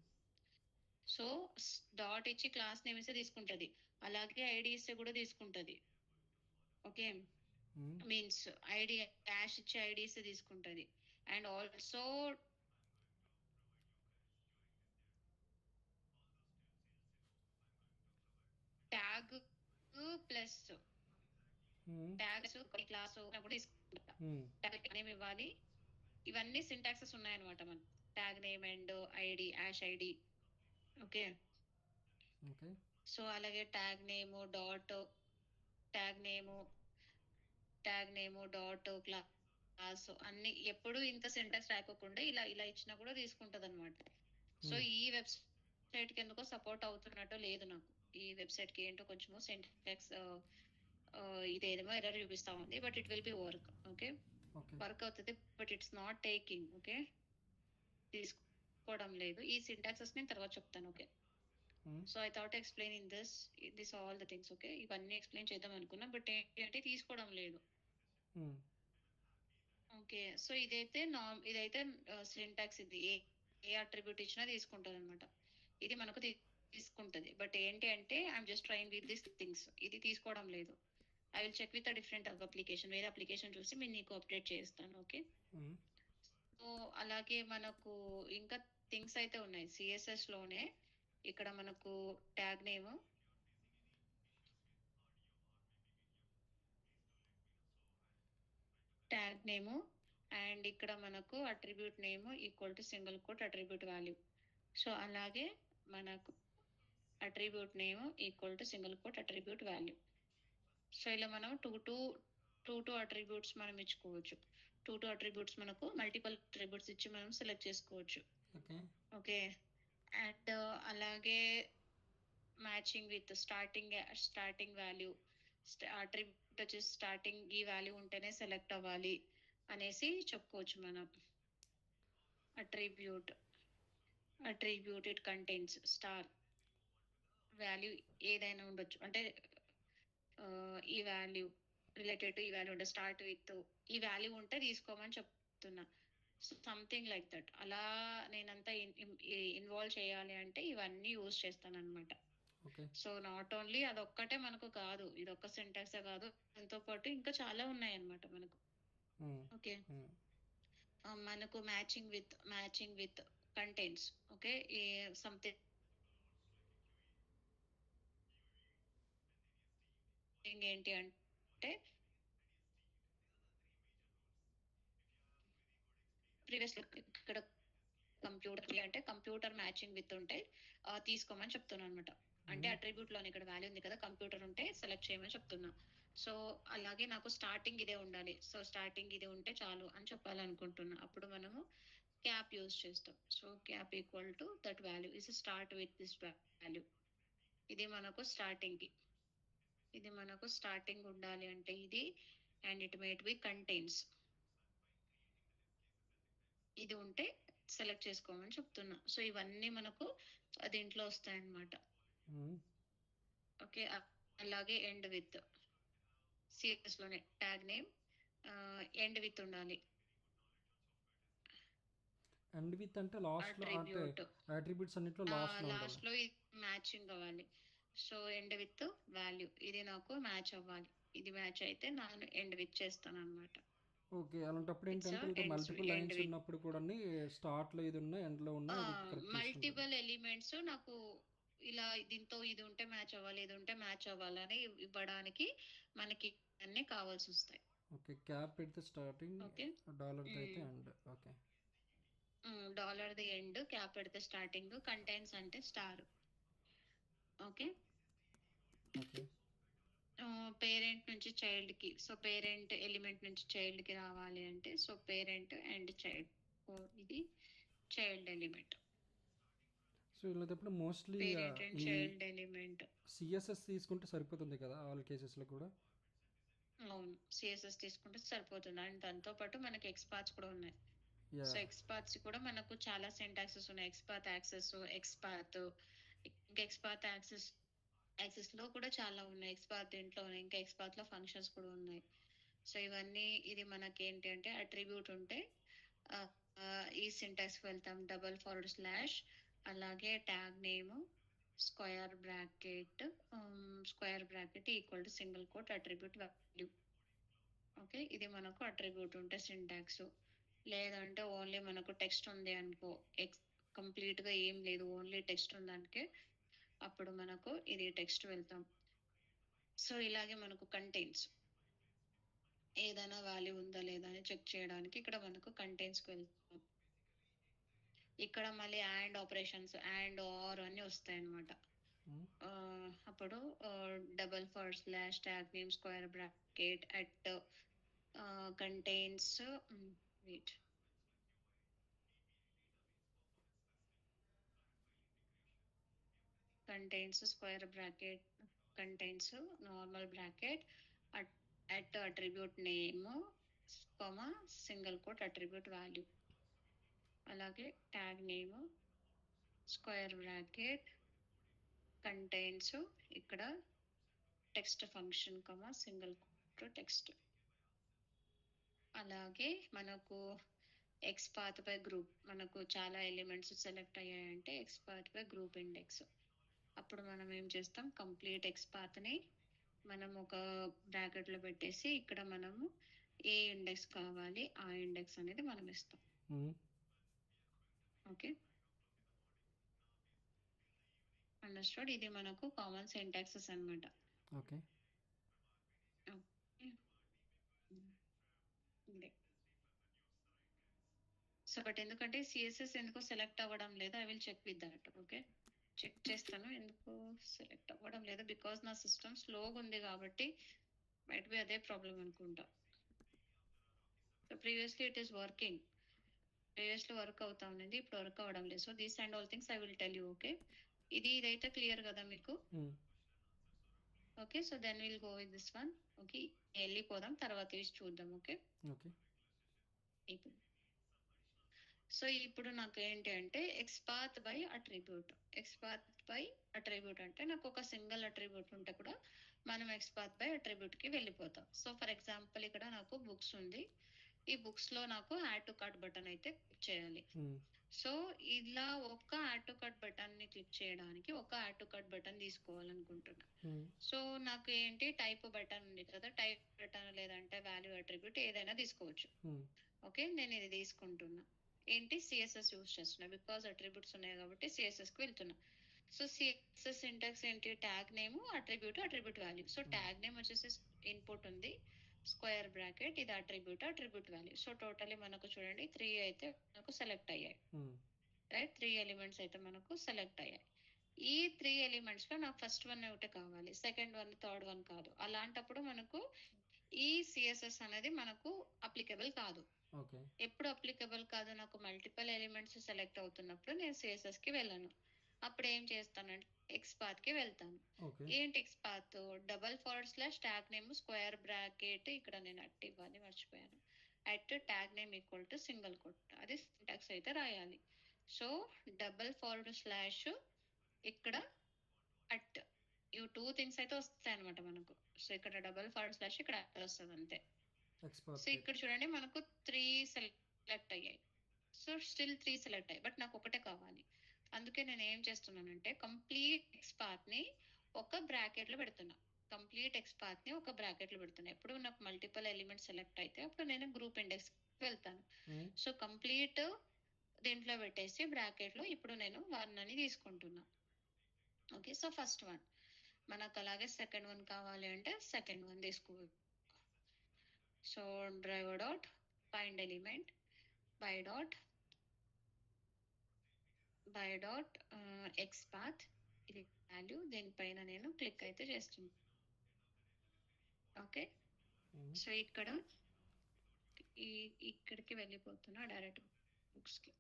సో డాట్ ఇచ్చి క్లాస్ నేమ్ ఇస్తే తీసుకుంటది, అలాగే ఐడి ఇస్తే కూడా తీసుకుంటది, ఓకే. మ్మ్. మీన్స్ ఐడి డాష్ ఇచ్చి ఐడి ఇస్తే తీసుకుంటది, and also tag plus hmm. Tags class కూడా తీసుకుంటా. మ్మ్. ట్యాగ్ నేమ్ ఇవ్వాలి, ఇవన్నీ సింటాక్సెస్ ఉన్నాయన్నమాట మన tag name and ID hash ID, okay. Okay. So అలాగే ట్యాగ్ నేము డాట్ క్లాస్ అన్ని ఎప్పుడు ఇంత సింటాక్స్ రాకోకుండా ఇలా ఇలా ఇచ్చినా కూడా తీసుకుంటది అనమాట. సో మ్మ్. ఈ వెబ్సైట్ కి ఎందుకో సపోర్ట్ అవుతున్నట్టు లేదు నాకు, ఈ వెబ్సైట్ కి ఏంటో కొంచెము సింటాక్స్ ఇదేమో ఎర్రర్ చూపిస్తా ఉంది, but it will be work, okay. Okay. Work అవుతుంది, but it's not taking, okay, తీసుకోవడం లేదు. ఈ సింటాక్సెస్ నేను తర్వాత చెప్తాను, okay. Hmm. So I thought explain this all the things, okay. ఇవన్నీ ఎక్స్ప్లెయిన్ చేద్దాం అనుకున్నా, బట్ ఏంటంటే తీసుకోవడం లేదు, మ్మ్. ఓకే. సో ఇదైతే సింటాక్స్, ఇది ఏ అట్రిబ్యూట్ ఇచ్చినా తీసుకుంటది అనమాట, ఇది మనకు తీసుకుంటది. బట్ ఏంటి అంటే I'm just trying with this things, ఇది తీసుకోవడం లేదు. I will check with different application, వేరే అప్లికేషన్ చూసి నేను నీకు అప్డేట్ చేస్తాను, ఓకే. మ్మ్. సో అలాగే మనకు ఇంకా థింగ్స్ అయితే ఉన్నాయి సిఎస్ఎస్ లోనే. ఇక్కడ మనకు ట్యాగ్ నేమ్, అండ్ ఇక్కడ మనకు attribute name equal to single quote attribute value. So అలాగే మనకు attribute name equal to single quote attribute value. So ఇలా మనం టూ అట్రిబ్యూట్స్ మనం ఇచ్చుకోవచ్చు. టూ అట్రిబ్యూట్స్ మనకు మల్టిపుల్ అట్రిబ్యూట్స్ ఇచ్చి మనం సెలెక్ట్ చేసుకోవచ్చు. ఓకే. ఓకే. అండ్ అలాగే matching with starting value attribute వచ్చేసి స్టార్టింగ్ ఈ వాల్యూ ఉంటేనే సెలెక్ట్ అవ్వాలి అనేసి చెప్పుకోవచ్చు మనం. Attribute it contains star value ఏదైనా ఉండొచ్చు. అంటే ఈ వాల్యూ రిలేటెడ్ టు ఈ వాల్యూ ఉంటే స్టార్ట్ విత్ ఈ వాల్యూ ఉంటే తీసుకోమని చెప్తున్నా. Something like that. అలా నేనంతా ఇన్వాల్వ్ చేయాలి అంటే ఇవన్నీ యూజ్ చేస్తాను అనమాట. ఓకే. సో నాట్ ఓన్లీ అదొక్కటే మనకు కాదు, ఇదొక్క సింటాక్సే కాదు, దాంతో పాటు ఇంకా చాలా ఉన్నాయి అన్నమాట మనకు. ఓకే. మనకు మ్యాచింగ్ విత్ కంటెంట్స్. ఓకే. ఈ సంథింగ్ ఏంటి అంటే ప్రీవియస్ ఇక్కడ కంప్యూటర్ మ్యాచింగ్ విత్ ఉంటే తీసుకోమని చెప్తున్నాను అనమాట. అంటే అట్రిబ్యూట్ లోని ఇక్కడ వాల్యూ ఉంది కదా, కంప్యూటర్ ఉంటే సెలెక్ట్ చేయమని చెప్తున్నా. సో అలాగే నాకు స్టార్టింగ్ ఇదే ఉండాలి. సో స్టార్టింగ్ ఇది ఉంటే చాలు అని చెప్పాలనుకుంటున్నా. అప్పుడు మనము క్యాప్ యూజ్ చేస్తాం. So cap equal to that value is start with this value. ఇది మనకు స్టార్టింగ్ ఉండాలి అంటే ఇది. And it might be contains ఇది ఉంటే సెలెక్ట్ చేసుకోమని చెప్తున్నా. సో ఇవన్నీ మనకు దీంట్లో వస్తాయన్నమాట. ఓకే. అలాగే ఎండ్ విత్ సిఎస్ లోనే ట్యాగ్ నేమ్ ఎండ్ విత్ ఉండాలి. ఎండ్ విత్ అంటే లాస్ట్ లో, అంటే అట్రిబ్యూట్స్ అన్నిట్లో లాస్ట్ లో లాస్ట్ లో మ్యాచింగ్ అవ్వాలి. సో ఎండ్ విత్ వాల్యూ ఇది నాకు మ్యాచ్ అవ్వాలి. ఇది మ్యాచ్ అయితే నేను ఎండ్ విత్ చేస్తాను అనమాట. ఓకే. అలాంటప్పుడు ఏంటంటే ఇంకా మల్టిపుల్ లైన్స్ ఉన్నప్పుడు కూడా స్టార్ట్ లో ఇది ఉన్నా ఎండ్ లో ఉన్నా మల్టిపుల్ ఎలిమెంట్స్ నాకు ఇలా దీంతో ఇది ఉంటే మ్యాచ్ అవ్వాలి, ఇది ఉంటే మ్యాచ్ అవ్వాలని ఇవ్వడానికి మనకి అన్ని కావాల్సి వస్తాయి. ఓకే. క్యాప్ పెడితే స్టార్టింగ్, డాలర్ అయితే end. Okay. Dollar the end, cap పెడితే స్టార్టింగ్, కంటైన్స్ అంటే స్టార్. ఓకే. ఓకే. పేరెంట్ నుంచి చైల్డ్ కి, సో పేరెంట్ ఎలిమెంట్ నుంచి చైల్డ్ కి రావాలి అంటే సో పేరెంట్ అండ్ చైల్డ్, ఇది చైల్డ్ ఎలిమెంట్. సో ఇలాంటప్పుడు mostly parent and child element CSS తీసుకుంటే సరిపోతుంది కదా ఆల్ కేసెస్ లో కూడా? అవును, సిఎస్ఎస్ తీసుకుంటే సరిపోతుంది. అండ్ దాంతో పాటు మనకి ఎక్స్పాత్స్ కూడా ఉన్నాయి. సో ఎక్స్పాత్స్ కూడా మనకు చాలా సింటాక్సెస్ ఉన్నాయి. ఎక్స్పాత్ యాక్సెస్, ఎక్స్పాత్, ఇంకా ఎక్స్పాత్ యాక్సెస్ లో కూడా చాలా ఉన్నాయి. ఎక్స్పాత్ దీంట్లో ఉన్నాయి, ఇంకా ఎక్స్పాత్ లో ఫంక్షన్స్ కూడా ఉన్నాయి. సో ఇవన్నీ ఇది మనకి ఏంటి అంటే అట్రిబ్యూట్ ఉంటే ఈ సింటాక్స్ వెళ్తాం $// అలాగే tag name square bracket equal to single quote attribute value. Okay. ఇది మనకు అట్రిబ్యూట్ ఉంటే సింటాక్స్. లేదంటే ఓన్లీ మనకు టెక్స్ట్ ఉంది అనుకో, కంప్లీట్ గా ఏం లేదు, ఓన్లీ టెక్స్ట్ ఉందానికే, అప్పుడు మనకు ఇది టెక్స్ట్ వెళ్తాం. సో ఇలాగే మనకు కంటైన్స్ ఏదైనా వాల్యూ ఉందా లేదా అని చెక్ చేయడానికి ఇక్కడ మనకు కంటైన్స్ కి వెళ్తాం. ఇక్కడ మళ్ళీ అండ్ ఆపరేషన్స్, అండ్ ఆర్ అన్ని వస్తాయి అన్నమాట. అప్పుడు $// tag name square bracket at contains square bracket contains normal bracket at attribute name single quote attribute value. అలాగే tag name square bracket contains ఇక్కడ text function single quote text. అలాగే మనకు XPath by group, మనకు చాలా elements select అయ్యాయంటే XPath by group index. అప్పుడు మనం ఏం చేస్తాం, కంప్లీట్ ఎక్స్పాత్ ని మనం ఒక బ్రాకెట్ లో పెట్టేసి ఇక్కడ మనము ఏ ఇండెక్స్ కావాలి ఆ ఇండెక్స్ అనేది మనం ఇస్తాం. ఓకే. అండర్స్టూడ్. ఇది మనకు కామన్ సింటాక్సెస్ అన్నమాట. ఓకే. సో బట్ ఎందుకంటే సిఎస్ఎస్ ఎందుకో సెలెక్ట్ అవ్వడం లేదు, I will check with that. Okay, check చేస్తాను ఎందుకు సెలెక్ట్ అవ్వడం లేదు, బికాస్ నా సిస్టమ్ స్లోగా ఉంది కాబట్టి మైట్ బి అదే ప్రాబ్లం అనుకుంటా. So previously it is working, previously work అవుతా ఉన్నది, ఇప్పుడు వర్క్ అవ్వడం లేదు. So these and all things I will tell you. Okay, ఇదైతే క్లియర్ కదా మీకు? Okay, so then will go with this one. Okay, వెళ్ళిపోదాం, తర్వాత ఇవి చూద్దాం. Okay, okay. ఇప్పుడు సో ఇప్పుడు నాకు ఏంటి అంటే XPath by attribute. XPath by attribute అంటే నాకు ఒక సింగిల్ అట్రిబ్యూట్ ఉంటే కూడా మనం ఎక్స్పాత్ బై అట్రిబ్యూట్ కి వెళ్ళిపోతాం. సో ఫర్ ఎగ్జాంపుల్ ఇక్కడ నాకు బుక్స్ ఉంది, ఈ బుక్స్ లో నాకు యాడ్ టు కార్ట్ బటన్ అయితే క్లిక్ చేయాలి. సో ఇలా ఒక్క యాడ్ టు కార్ట్ బటన్ ని క్లిక్ చేయడానికి ఒక యాడ్ టు కార్ట్ బటన్ తీసుకోవాలనుకుంటున్నా. సో నాకు ఏంటి టైప్ బటన్ ఉంది కదా, టైప్ బటన్ లేదంటే వాల్యూ అట్రిబ్యూట్ ఏదైనా తీసుకోవచ్చు. ఓకే, నేను ఇది తీసుకుంటున్నా. ఏంటి సిఎస్ఎస్ యూస్ చేస్తున్నా, బికాస్ అట్రిబ్యూట్స్ ఉన్నాయి కాబట్టి సిఎస్ఎస్ కి వెళ్తున్నా. సో సిఎస్ఎస్ సింటాక్స్ ఏంటి, tag name attribute attribute value. So tag name వచ్చేసి ఇన్పుట్ ఉంది, స్క్వేర్ బ్రాకెట్, ఇది attribute attribute value. So totally మనకు చూడండి 3 అయితే మనకు సెలెక్ట్ అయ్యాయి. రైట్, 3 ఎలిమెంట్స్ అయితే మనకు సెలెక్ట్ అయ్యాయి. ఈ 3 ఎలిమెంట్స్ లో నాకు ఫస్ట్ వన్ ఒకటి కావాలి, సెకండ్ వన్ థర్డ్ వన్ కాదు. అలాంటప్పుడు మనకు ఈ సిఎస్ఎస్ అనేది మనకు అప్లికబుల్ కాదు. ఎప్పుడు అప్లికబుల్ కాదు, నాకు మల్టిపుల్ ఎలిమెంట్స్ సెలెక్ట్ అవుతున్నప్పుడు నేను సిఎస్ఎస్ కి వెళ్ళను. అప్పుడు ఏం చేస్తానంటే ఎక్స్పాత్ కి వెళ్తాను. ఏంటి XPath, // tag name square bracket, ఇక్కడ నేను అట్ ఇవ్వాలి మర్చిపోయాను, at tag name equal to single quote, అది సింటాక్స్ అయితే రాయాలి. సో // ఇక్కడ అట్, ఇవి 2 థింగ్స్ అయితే వస్తాయి అనమాట మనకు. సో ఇక్కడ // ఇక్కడ అట్ వస్తుంది అంతే. సో ఇక్కడ చూడండి మనకు 3 సెలెక్ట్ అయ్యాయి. సో స్టిల్ 3 సెలెక్ట్ అయ్యాయి, బట్ నాకు ఒకటే కావాలి. అందుకే నేను ఏం చేస్తున్నానంటే కంప్లీట్ ఎక్స్పాత్ ని ఒక బ్రాకెట్ లో పెడుతున్నా. కంప్లీట్ ఎక్స్పాత్ ని ఒక బ్రాకెట్ లో పెడుతున్నా. ఎప్పుడు నాకు మల్టిపుల్ ఎలిమెంట్స్ సెలెక్ట్ అయితే అప్పుడు నేను గ్రూప్ ఇండెక్స్ వెళ్తాను. సో కంప్లీట్ దీంట్లో పెట్టేసి బ్రాకెట్ లో ఇప్పుడు నేను 1 అని తీసుకుంటున్నా. ఓకే, సో ఫస్ట్ వన్ మనకు, అలాగే సెకండ్ వన్ కావాలి అంటే సెకండ్ వన్ తీసుకోవాలి. So driver dot find element by dot XPath, ఇది వాల్యూ, దీనిపైన నేను క్లిక్ అయితే చేస్తున్నాను. ఓకే, సో ఇక్కడ ఇక్కడికి వెళ్ళిపోతున్నా డైరెక్ట్ బుక్స్ కి.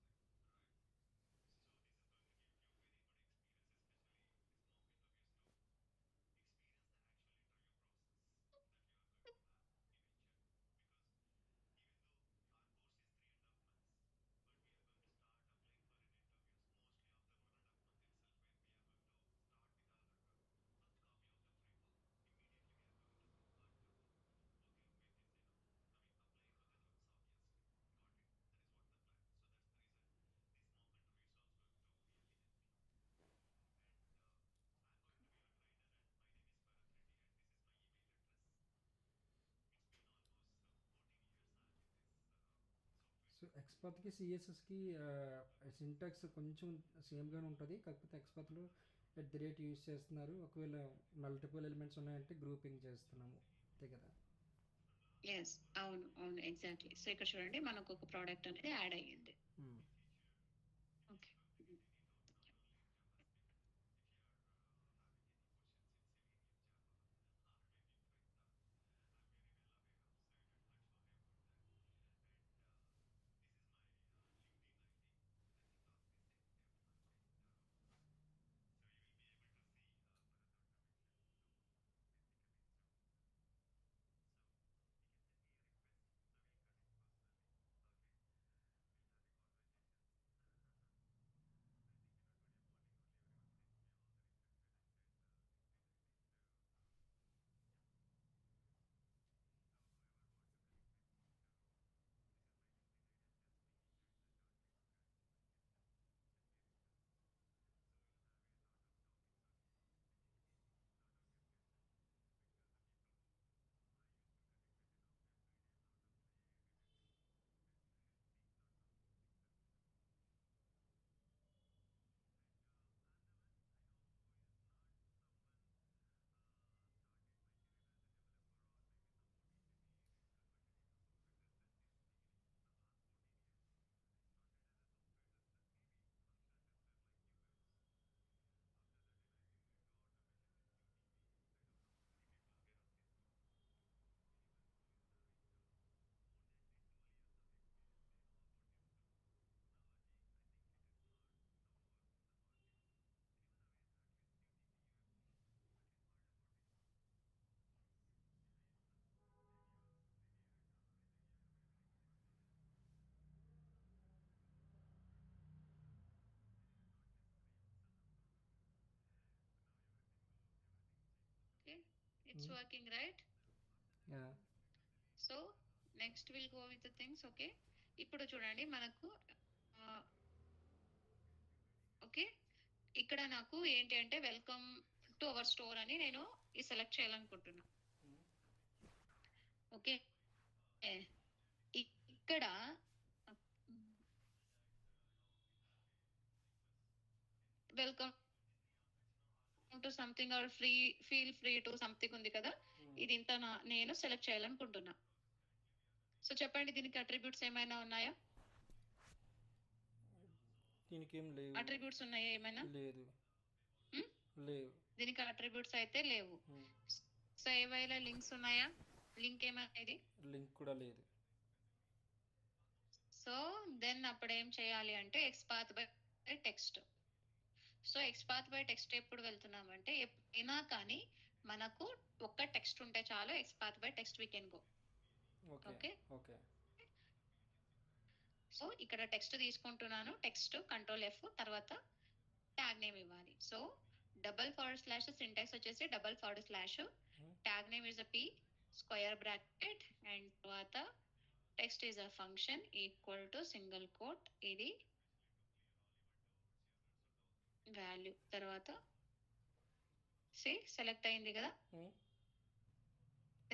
సో ఎక్స్పర్ట్కి సిఎస్ఎస్కి సింటాక్స్ కొంచెం సేమ్గానే ఉంటుంది, కాకపోతే ఎక్స్పర్ట్లో @ యూస్ చేస్తున్నారు. ఒకవేళ మల్టిపుల్ ఎలిమెంట్స్ ఉన్నాయంటే గ్రూపింగ్ చేస్తున్నాము, అంతే కదా? ఎస్, అవును అవును, ఎగ్జాక్ట్లీ. సో ఇక్కడ చూడండి మనకు ఒక ప్రోడక్ట్ అనేది యాడ్ అయ్యింది. Okay, it's working, right? Yeah. So next will go with the things. Okay, ఇప్పుడు చూడండి మనకు ఓకే, ఇక్కడ నాకు ఏంటి అంటే వెల్కమ్ టు అవర్ స్టోర్ అని నేను ఈ సెలెక్ట్ చేయాలనుకుంటున్నా. ఓకే, ఇక్కడ welcome to something or feel free to something ఉంది కదా, ఇది ఇంత నేను సెలెక్ట్ చేయాలనుకుంటున్నా. సో చెప్పండి, దీనికి అట్రిబ్యూట్స్ ఏమైనా ఉన్నాయా? దీనికి ఏం లేవు. అట్రిబ్యూట్స్ ఉన్నాయా ఏమైనా? లేదు. Hmm? లేవు. దీనికి అట్రిబ్యూట్స్ అయితే లేవు. సో ఏవైనా లింక్స్ ఉన్నాయా? లింక్ ఏమైనా ఇది? లింక్ కూడా లేదు. సో దెన్ అప్పుడు ఏం చేయాలి అంటే XPath by text. So XPath by text ఎప్పుడు వెళ్తున్నామంటే ఎప్పుడైనా కానీ మనకు ఒక్క టెక్స్ట్ ఉంటే చాలు, XPath by text we can go. Okay okay. So ఇక్కడ టెక్స్ట్ తీసుకుంటున్నాను, టెక్స్ట్ కంట్రోల్ F, తర్వాత ట్యాగ్ నేమ్ ఇవ్వాలి. సో // సింటాక్స్ వచ్చేసి // tag name is a P square bracket and తర్వాత text is a function equal to single quote, ఇది value. తర్వాత select అయింది కదా,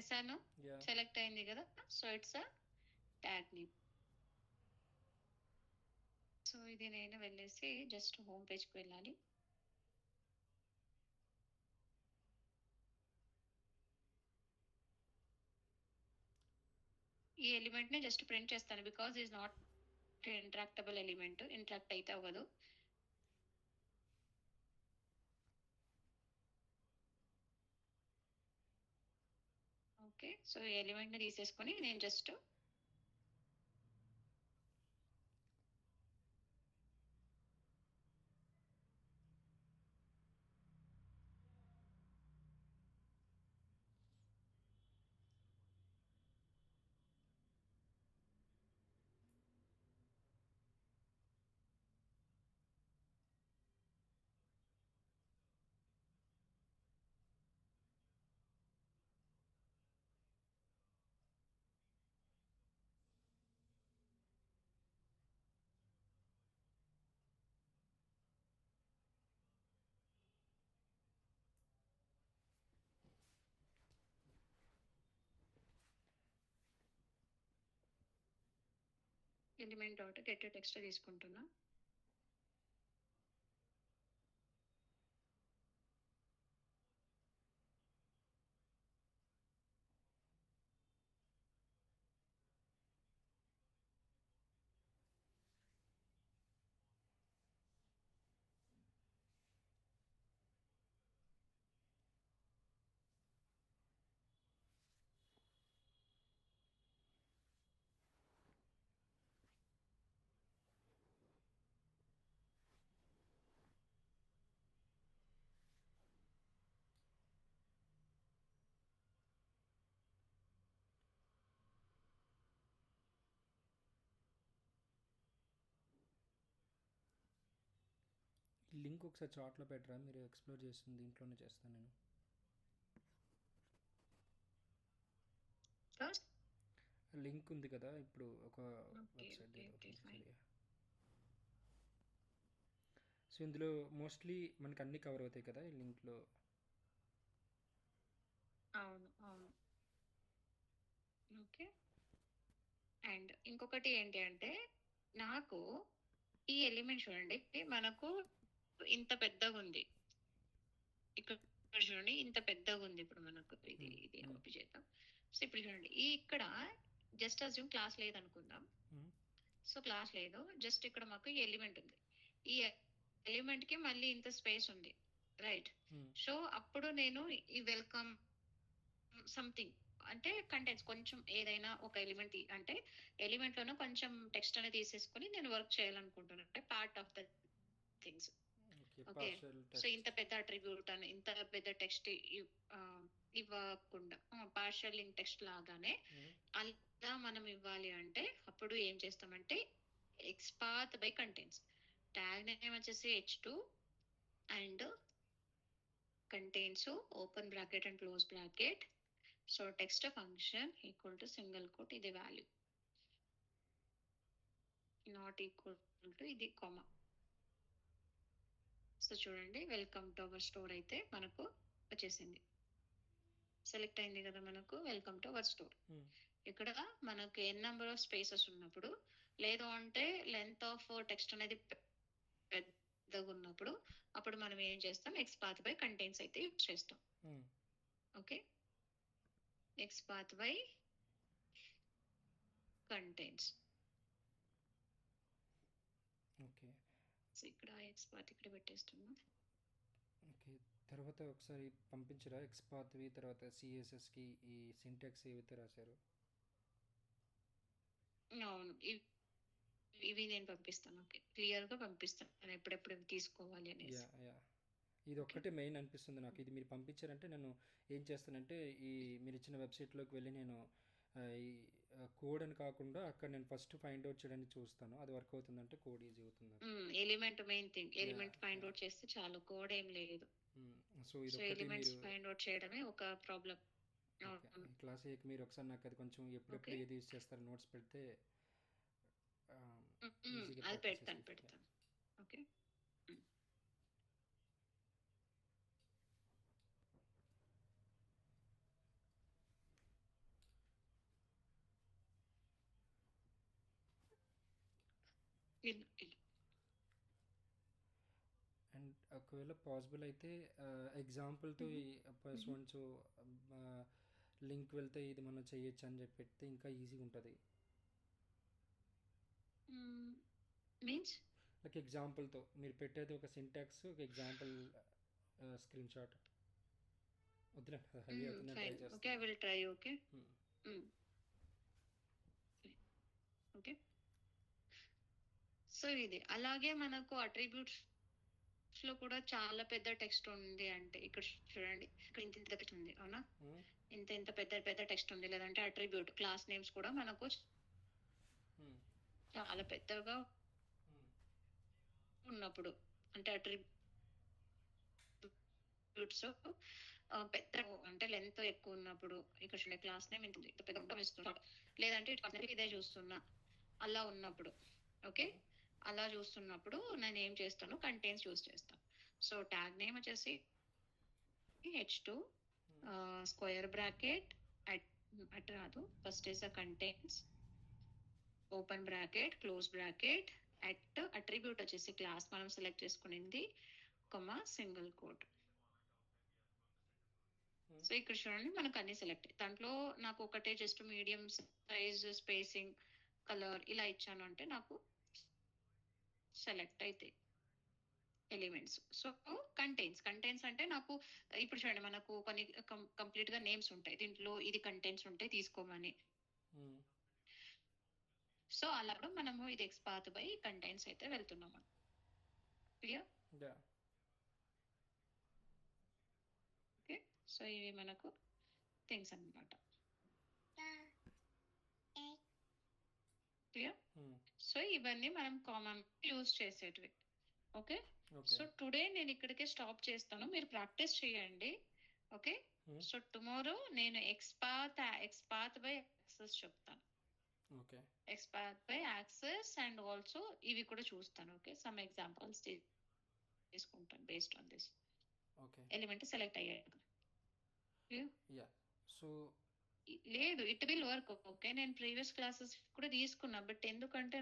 ఎస్ఆర్ను సెలెక్ట్ అయింది కదా, so it's a tag name. So ఇది నేను వెళ్ళేసి జస్ట్ హోమ్ పేజ్కి వెళ్ళాలి. ఈ ఎలిమెంట్ ని జస్ట్ ప్రింట్ చేస్తాను because is not interactable element, interact అయితే అవ్వదు. ఓకే, సో ఈ ఎలిమెంట్ ని తీసేసుకొని నేను just element dot get text తీసుకుంటున్నా. లింక్ ఒకసారి చాట్లో పెట్టరా, మీరు ఎక్స్ప్లోర్ చేస్తుంది దీంట్లోనే చేస్తాను నేను. లింక్ ఉంది కదా ఇప్పుడు ఒక వెబ్సైట్. సో ఇందులో మోస్ట్లీ మనకి అన్ని కవర్ అవుతాయి కదా ఈ లింక్లో. అవును అవును. ఓకే, అండ్ ఇంకొకటి ఏంటి అంటే నాకు ఈ ఎలిమెంట్ చూడండి, మనకు ఇంత పెద్దగా ఉంది, ఇక్కడ చూడండి ఇంత పెద్దగా ఉంది. ఇప్పుడు మనకు ఇది కాపీ చేద్దాం. సో ఇప్పుడు చూడండి ఇక్కడ జస్ట్ అజ్యూమ్ క్లాస్ లేదు అనుకుందాం. సో క్లాస్ లేదు, జస్ట్ ఇక్కడ మాకు ఈ ఎలిమెంట్ ఉంది. ఈ ఎలిమెంట్ కి మళ్ళీ ఇంత స్పేస్ ఉంది, రైట్? సో అప్పుడు నేను ఈ వెల్కమ్ సంథింగ్ అంటే కంటెంట్స్ కొంచెం ఏదైనా ఒక ఎలిమెంట్ అంటే ఎలిమెంట్ లోనే కొంచెం టెక్స్ట్ అనేది తీసేసుకొని నేను వర్క్ చేయాలనుకుంటున్నాను, అంటే part of the things. Okay, so ఇంత పెద్ద అట్రిబ్యూట్ అని ఇంత పెద్ద టెక్స్ట్ ఇవ్వకుండా పార్షియల్ లింక్ టెక్స్ట్ లాగానే అలా మనం ఇవ్వాలి అంటే అప్పుడు ఏం చేస్తామంటే XPath by contents, tag name వచ్చేసి H2 and contains open bracket and close bracket. So text function equal to single quote, ఇది వాల్యూ, నాట్ ఈక్వల్ టు ఇది కామా. సో చూడండి, వెల్కమ్ టు అవర్ స్టోర్ అయితే మనకు వచ్చేసింది, సెలెక్ట్ అయింది కదా మనకు welcome to our store. Hmm. ఇక్కడ మనకు ఎన్ నెంబర్ ఆఫ్ స్పేసెస్ ఉన్నప్పుడు, లేదు అంటే లెంత్ ఆఫ్ టెక్స్ట్ అనేది పెద్దగా ఉన్నప్పుడు, అప్పుడు మనం ఏం చేస్తాం, ఎక్స్ పాత్ బై కంటైన్స్ అయితే యూజ్ చేస్తాం. Hmm. Okay, X path by contains. Okay. So ఇక్కడ ఎక్స్ పాత్ ఇక్కడ పెట్టేస్తున్నాం. ఓకే. తర్వాత ఒకసారి పంపించరా ఎక్స్పాత్వి, తర్వాత సిఎస్ఎస్కి ఈ సింటాక్స్ ఏవైతే రాశారు? అవును, ఇవి నేను పంపిస్తాను. ఓకే, క్లియర్ గా పంపిస్తాను ఎప్పుడెప్పుడు ఇవి తీసుకోవాలి అనేసి. యా యా ఇది ఒక్కటే మెయిన్ అనిపిస్తుంది నాకు. ఇది మీరు పంపించారంటే నేను ఏం చేస్తానంటే ఈ మీరు ఇచ్చిన వెబ్సైట్లోకి వెళ్ళి నేను ఈ కోడ్ అని కాకుండా అక్కడ నేను ఫస్ట్ ఫైండ్ అవుట్ చేయడానికి చూస్తాను. అది వర్క్ అవుతుందంటే కోడ్ ఈజీ అవుతుంది. Element main thing, element Yeah, find yeah. Out చేస్తే చాలు, కోడ్ ఏం లేదు. సో ఇది సో ఒక్కటి ఎలిమెంట్స్ మీరు ఫైండ్ అవుట్ చేయడమే ఒక ప్రాబ్లం. ఓకే ఈ క్లాస్ అయ్యాక మీరు ఒకసారి నాకు అది కొంచెం ఎప్పుడెప్పుడు Okay. ఏది యూజ్ చేస్తారో నోట్స్ పెడితే ఈజీగా అది ప్రాక్టీస్ పెడతాను చేసుకుంటాను. ఓకే. అండ్ ఒకవేళ పాసిబుల్ అయితే ఎగ్జాంపుల్తో ఈ సో లింక్ వెళ్తే ఇది మనం చేయొచ్చు అని చెప్పి పెడితే ఇంకా ఈజీగా ఉంటుంది. మీన్స్ లైక్ ఎగ్జాంపుల్తో మీరు పెట్టేది ఒక సింటాక్స్, ఒక ఎగ్జాంపుల్ స్క్రీన్ షాట్. వద్దులే హెవీ అవుతుంది, ట్రై ఫైన్. ఓకే, ఐ చేస్తాను. Will try. Okay okay. So ఇది అలాగే మనకు అట్రిబ్యూట్స్ లో కూడా చాలా పెద్ద టెక్స్ట్ ఉంది అంటే, ఇక్కడ చూడండి, ఇక్కడ ఇంత ఇంత టెక్స్ట్ ఉంది, అవునా? ఇంత ఇంత పెద్ద పెద్ద టెక్స్ట్ ఉంది. లేదంటే అట్రిబ్యూట్ క్లాస్ నేమ్స్ కూడా మనకు చాలా పెద్దగా ఉన్నప్పుడు, అంటే అట్రిబ్యూట్స్ పెద్ద అంటే లెంత్ ఎక్కువ ఉన్నప్పుడు, ఇక్కడ చూడండి క్లాస్ నేమ్ ఇంత ఉంది, ఇంత పెద్ద ఇస్తున్నా, లేదంటే ఇదే చూస్తున్నా, అలా ఉన్నప్పుడు. ఓకే, అలా చూస్తున్నప్పుడు నేను ఏం చేస్తాను, కంటైన్స్ యూజ్ చేస్తాను. సో ట్యాగ్ నేమ్ వచ్చేసి h2 స్క్వేర్ బ్రాకెట్ అట్ రాదు, first is contains open bracket close bracket at attribute వచ్చేసి క్లాస్ మనం సెలెక్ట్ చేసుకునింది, కొమా సింగిల్ కోట్. సో ఇక్కడ చూడండి మనకు అన్ని సెలెక్ట్, దాంట్లో నాకు ఒకటే just medium size spacing colour ఇలా ఇచ్చాను అంటే నాకు సెలెక్ట్ అయితే ఎలిమెంట్స్. సో కంటైన్స్ అంటే నాకు ఇప్పుడు చూడండి మనకు కొన్ని కంప్లీట్ గా నేమ్స్ ఉంటాయి, దీంట్లో ఇది కంటైన్స్ ఉంటాయి తీసుకోమని. సో అలా కూడా మనము ఇది ఎక్స్పాత్ బై కంటైన్స్ అయితే వెళ్తున్నాము. క్లియర్? ఓకే, సో ఇవి మనకు థింగ్స్ అన్నమాట. క్లియర్? సో ఇవన్నీ మనం కామన్ యూజ్ చేసేటివి. ఓకే, సో టుడే నేను ఇక్కడికే స్టాప్ చేస్తాను, మీరు ప్రాక్టీస్ చేయండి. ఓకే, సో టుమారో నేను ఎక్స్పాత్ బై యాక్సెస్ చెప్తాను. Okay, XPath by axes and also ఇవి కూడా చూస్తాను. ఓకే, సమ్ ఎగ్జాంపుల్స్ తీసుకుంటాను based on this. Okay, element select అయ్యాక యా సో లేదు, ఇట్ విల్ వర్క్. ఓకే, నేను ప్రీవియస్ క్లాసెస్ కూడా తీసుకున్నా, బట్ ఎందుకంటే